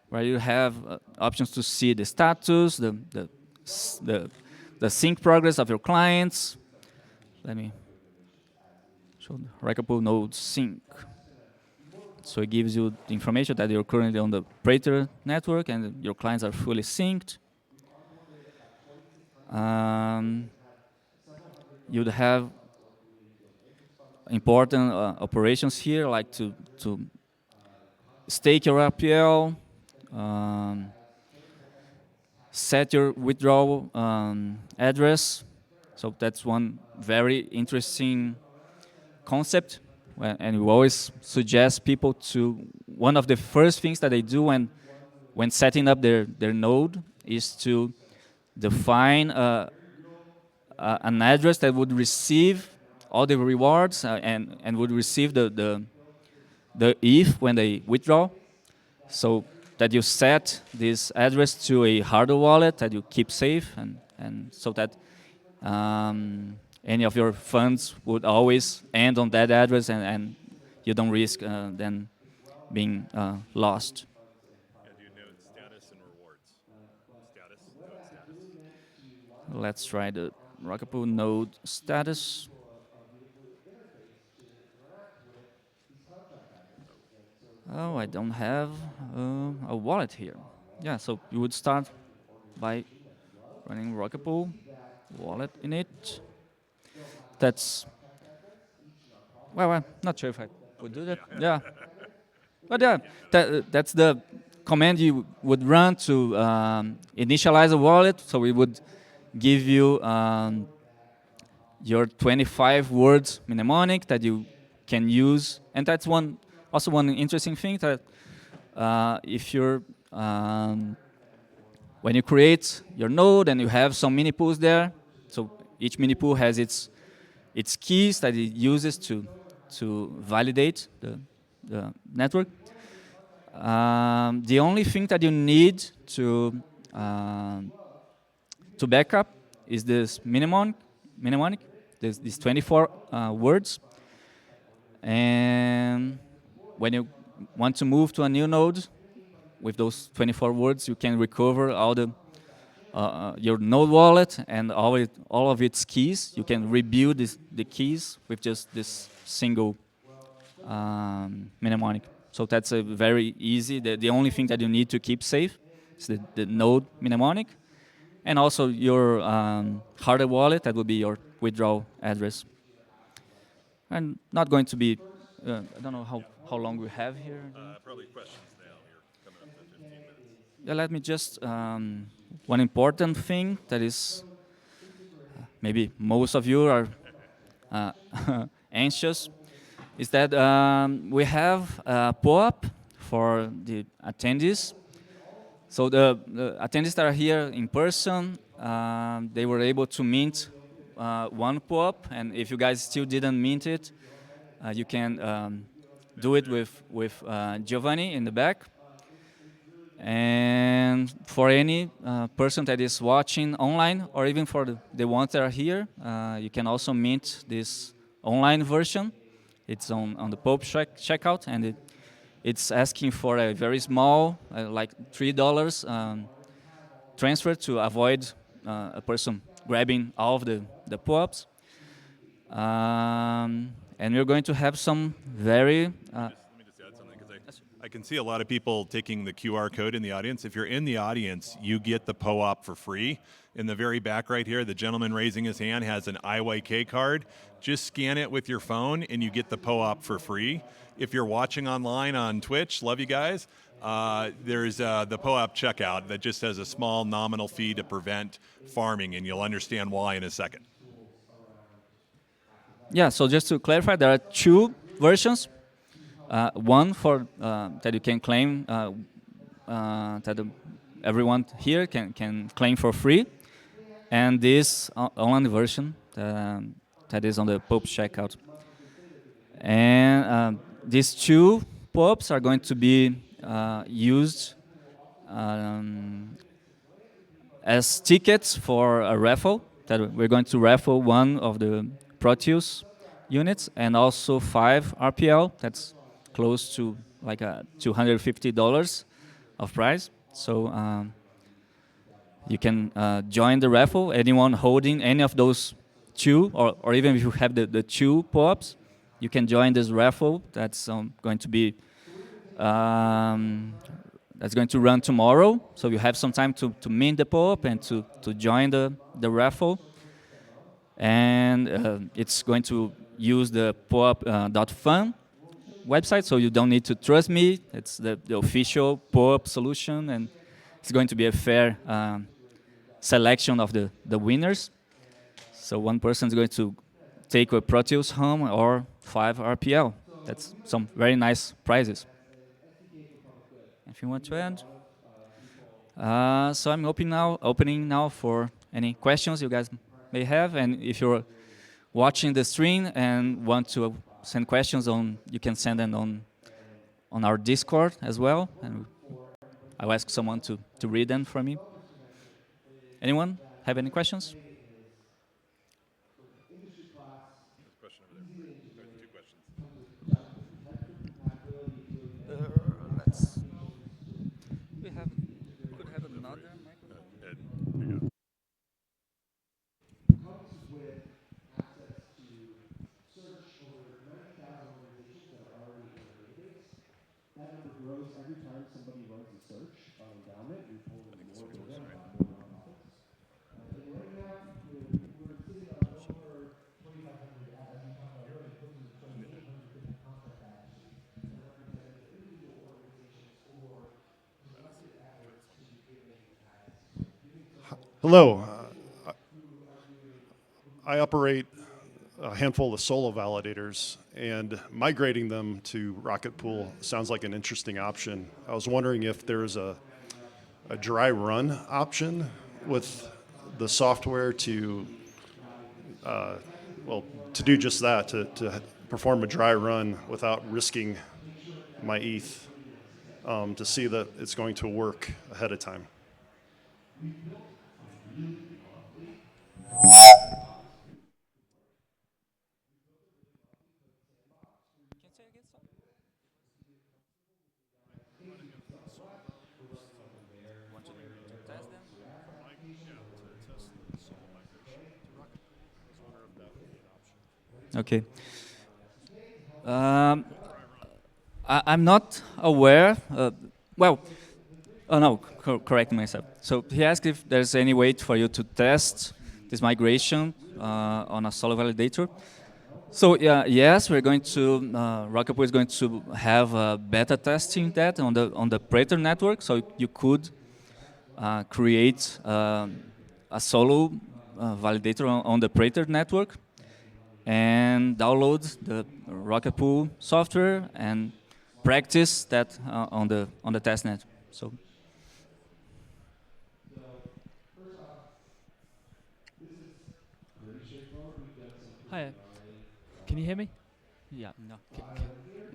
where you have options to see the status, the sync progress of your clients. Let me show the Rocket Pool node sync. So it gives you the information that you're currently on the Proteus network and your clients are fully synced. You'd have important operations here, like to stake your RPL, set your withdrawal address. So that's one very interesting concept, and we always suggest people to, one of the first things that they do when setting up their node is to define an address that would receive all the rewards and would receive the ETH when they withdraw. So that you set this address to a hardware wallet that you keep safe, and so that any of your funds would always end on that address, and you don't risk then being lost. Yeah, do node status and rewards. Status, node status. Let's try the Rocket Pool node status. Oh, I don't have a wallet here. Yeah, so you would start by running Rocket Pool wallet in it. That's, well, I'm not sure if I would do that. Yeah. But yeah, that's the command you would run to initialize a wallet. So we would give you your 25 words mnemonic that you can use. And that's also one interesting thing that if you're when you create your node and you have some mini pools there, so each mini pool has its keys that it uses to validate the network. The only thing that you need to backup is this mnemonic, these 24 words. And when you want to move to a new node with those 24 words, you can recover all your node wallet and all of its keys. You can rebuild the keys with just this single mnemonic. So that's a very easy. The only thing that you need to keep safe is the node mnemonic, and also your hardware wallet. That will be your withdrawal address. And not going to be. I don't know how long we have here. Probably questions now. You're coming up to 15 minutes. Yeah, let me just one important thing that is maybe most of you are anxious is that we have a pop for the attendees. So the attendees that are here in person, they were able to mint one pop, and if you guys still didn't mint it, you can do it with Giovanni in the back. And for any person that is watching online, or even for the ones that are here, you can also mint this online version. It's on the Pope checkout, and it's asking for a very small, like $3 transfer to avoid a person grabbing all of the POAPs. And we're going to have some very... Let me just add something, because I can see a lot of people taking the QR code in the audience. If you're in the audience, you get the POAP for free. In the very back right here, the gentleman raising his hand has an IYK card. Just scan it with your phone, and you get the POAP for free. If you're watching online on Twitch, love you guys, there's the POAP checkout that just has a small nominal fee to prevent farming, and you'll understand why in a second. Yeah, so just to clarify, there are two versions. One for that you can claim that everyone here can claim for free, and this online version that is on the Pope checkout. And these two POPs are going to be used as tickets for a raffle. That we're going to raffle one of the Proteus units and also 5 RPL. That's close to like $250 of price. So you can join the raffle. Anyone holding any of those two, or even if you have the two POPs, you can join this raffle. That's going to be that's going to run tomorrow. So you have some time to mint the POP and to join the raffle. And it's going to use the POP.fun website, so you don't need to trust me. It's the official POP solution, and it's going to be a fair selection of the winners. So one person is going to take a Proteus home or 5 RPL. That's some very nice prizes. If you want to add. So I'm opening now for any questions you guys may have, and if you're watching the stream and want to send questions you can send them on our Discord as well, and I'll ask someone to read them for me. Anyone have any questions? Could have another microphone. That number grows every time somebody runs a search on endowment. We pull in more data about more nonprofits. And right now, we're sitting on over 2,500, as we talked about earlier, close to 2,800 different contract apps Hello. I operate a handful of solo validators, and migrating them to Rocket Pool sounds like an interesting option. I was wondering if there's a dry run option with the software to, to do just that, to perform a dry run without risking my ETH, to see that it's going to work ahead of time. Okay. I'm not aware. Well, oh no, correct myself. So he asked if there's any way for you to test this migration on a solo validator. So yes, we're going to Rocket Pool is going to have beta testing that on the Proteus network. So you could create a solo validator on the Proteus network and download the Rocket Pool software and practice that on the testnet. So. Hi. Can you hear me? Yeah. No.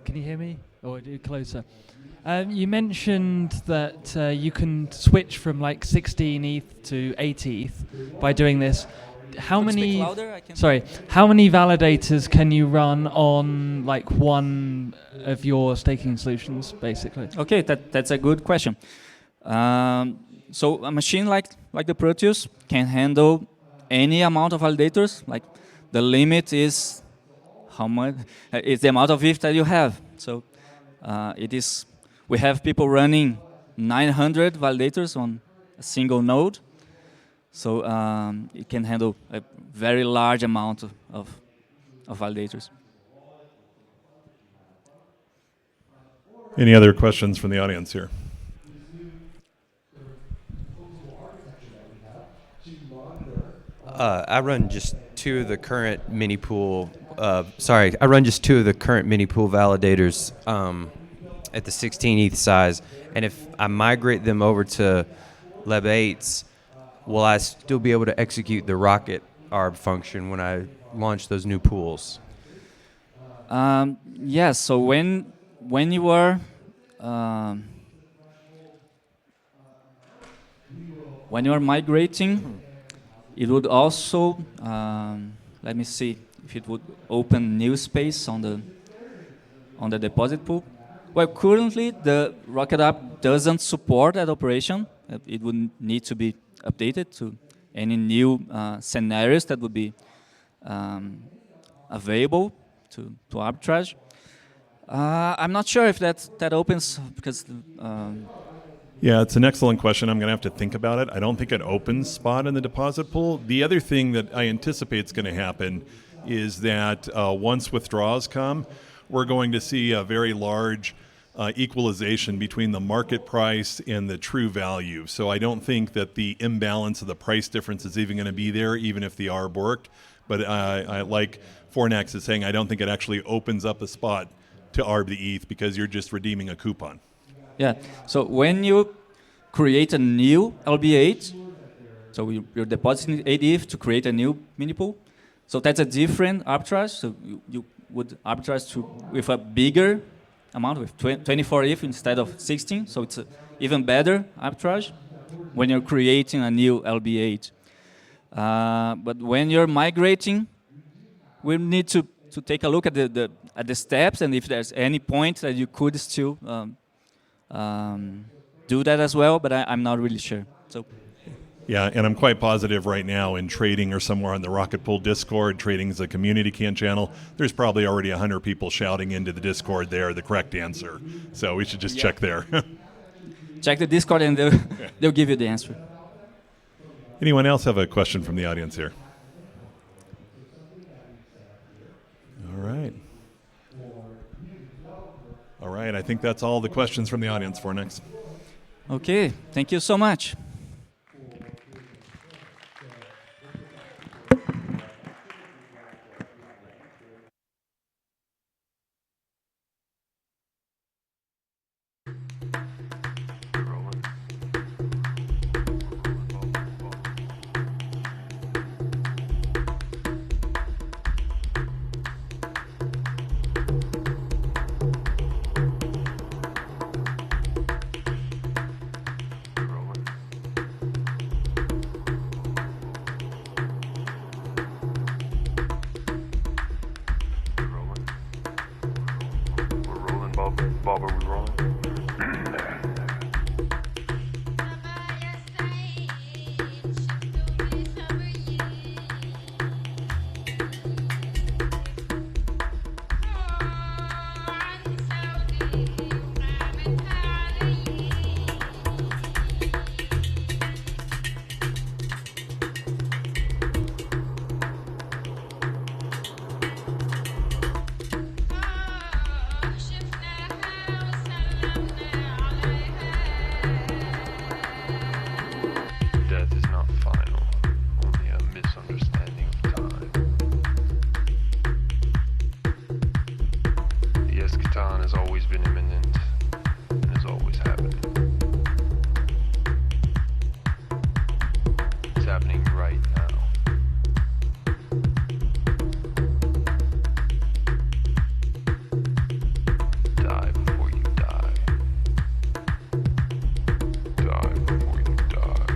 Can you hear me? Or do closer? You mentioned that you can switch from like 16 ETH to 8 ETH by doing this. How many? How many validators can you run on like one of your staking solutions, basically? Okay, that's a good question. So a machine like the Proteus can handle any amount of validators. Like the limit is how much? It's the amount of ETH that you have. So it is. We have people running 900 validators on a single node. So it can handle a very large amount of validators. Any other questions from the audience here? I run just two of the current mini pool. I run just two of the current mini pool validators at the 16 ETH size, and if I migrate them over to Leb 8s, will I still be able to execute the Rocket ARB function when I launch those new pools? Yes. So when you are migrating, it would also let me see if it would open new space on the deposit pool. Well, currently the Rocket app doesn't support that operation. It would need to be updated to any new scenarios that would be available to arbitrage. I'm not sure if that opens because. Yeah, it's an excellent question. I'm going to have to think about it. I don't think it opens spot in the deposit pool. The other thing that I anticipate is going to happen is that once withdrawals come, we're going to see a very large equalization between the market price and the true value. So I don't think that the imbalance of the price difference is even going to be there, even if the ARB worked. But I like Fornax is saying, I don't think it actually opens up a spot to ARB the ETH because you're just redeeming a coupon. Yeah. So when you create a new LB8, so you're depositing 8 ETH to create a new mini pool. So that's a different arbitrage. So you would arbitrage with a bigger amount, with 24 ETH instead of 16. So it's even better arbitrage when you're creating a new LB8. But when you're migrating, we need to take a look at the steps and if there's any point that you could still do that as well, but I'm not really sure. So. Yeah, and I'm quite positive right now in trading or somewhere on the Rocket Pool Discord, trading is a community can channel, there's probably already 100 people shouting into the Discord there the correct answer. So we should just check there. Check the Discord and they'll give you the answer. Anyone else have a question from the audience here? All right. All right, I think that's all the questions from the audience for next. Okay, thank you so much. Death is not final, only a misunderstanding of time. The eschaton has always been imminent and is always happening. It's happening right now. Die before you die. Die before you die.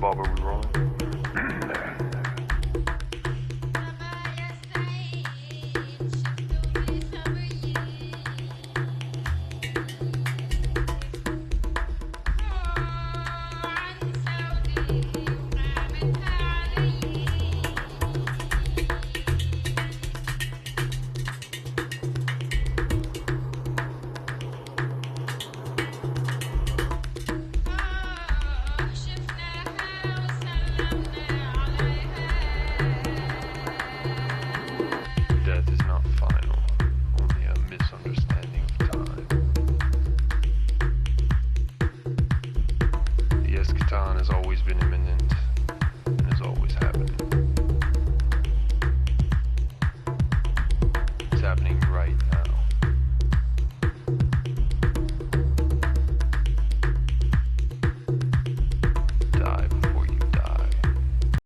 Bob, are we rolling? Death is not final, only a misunderstanding of time. The eschaton has always been imminent and is always happening. It's happening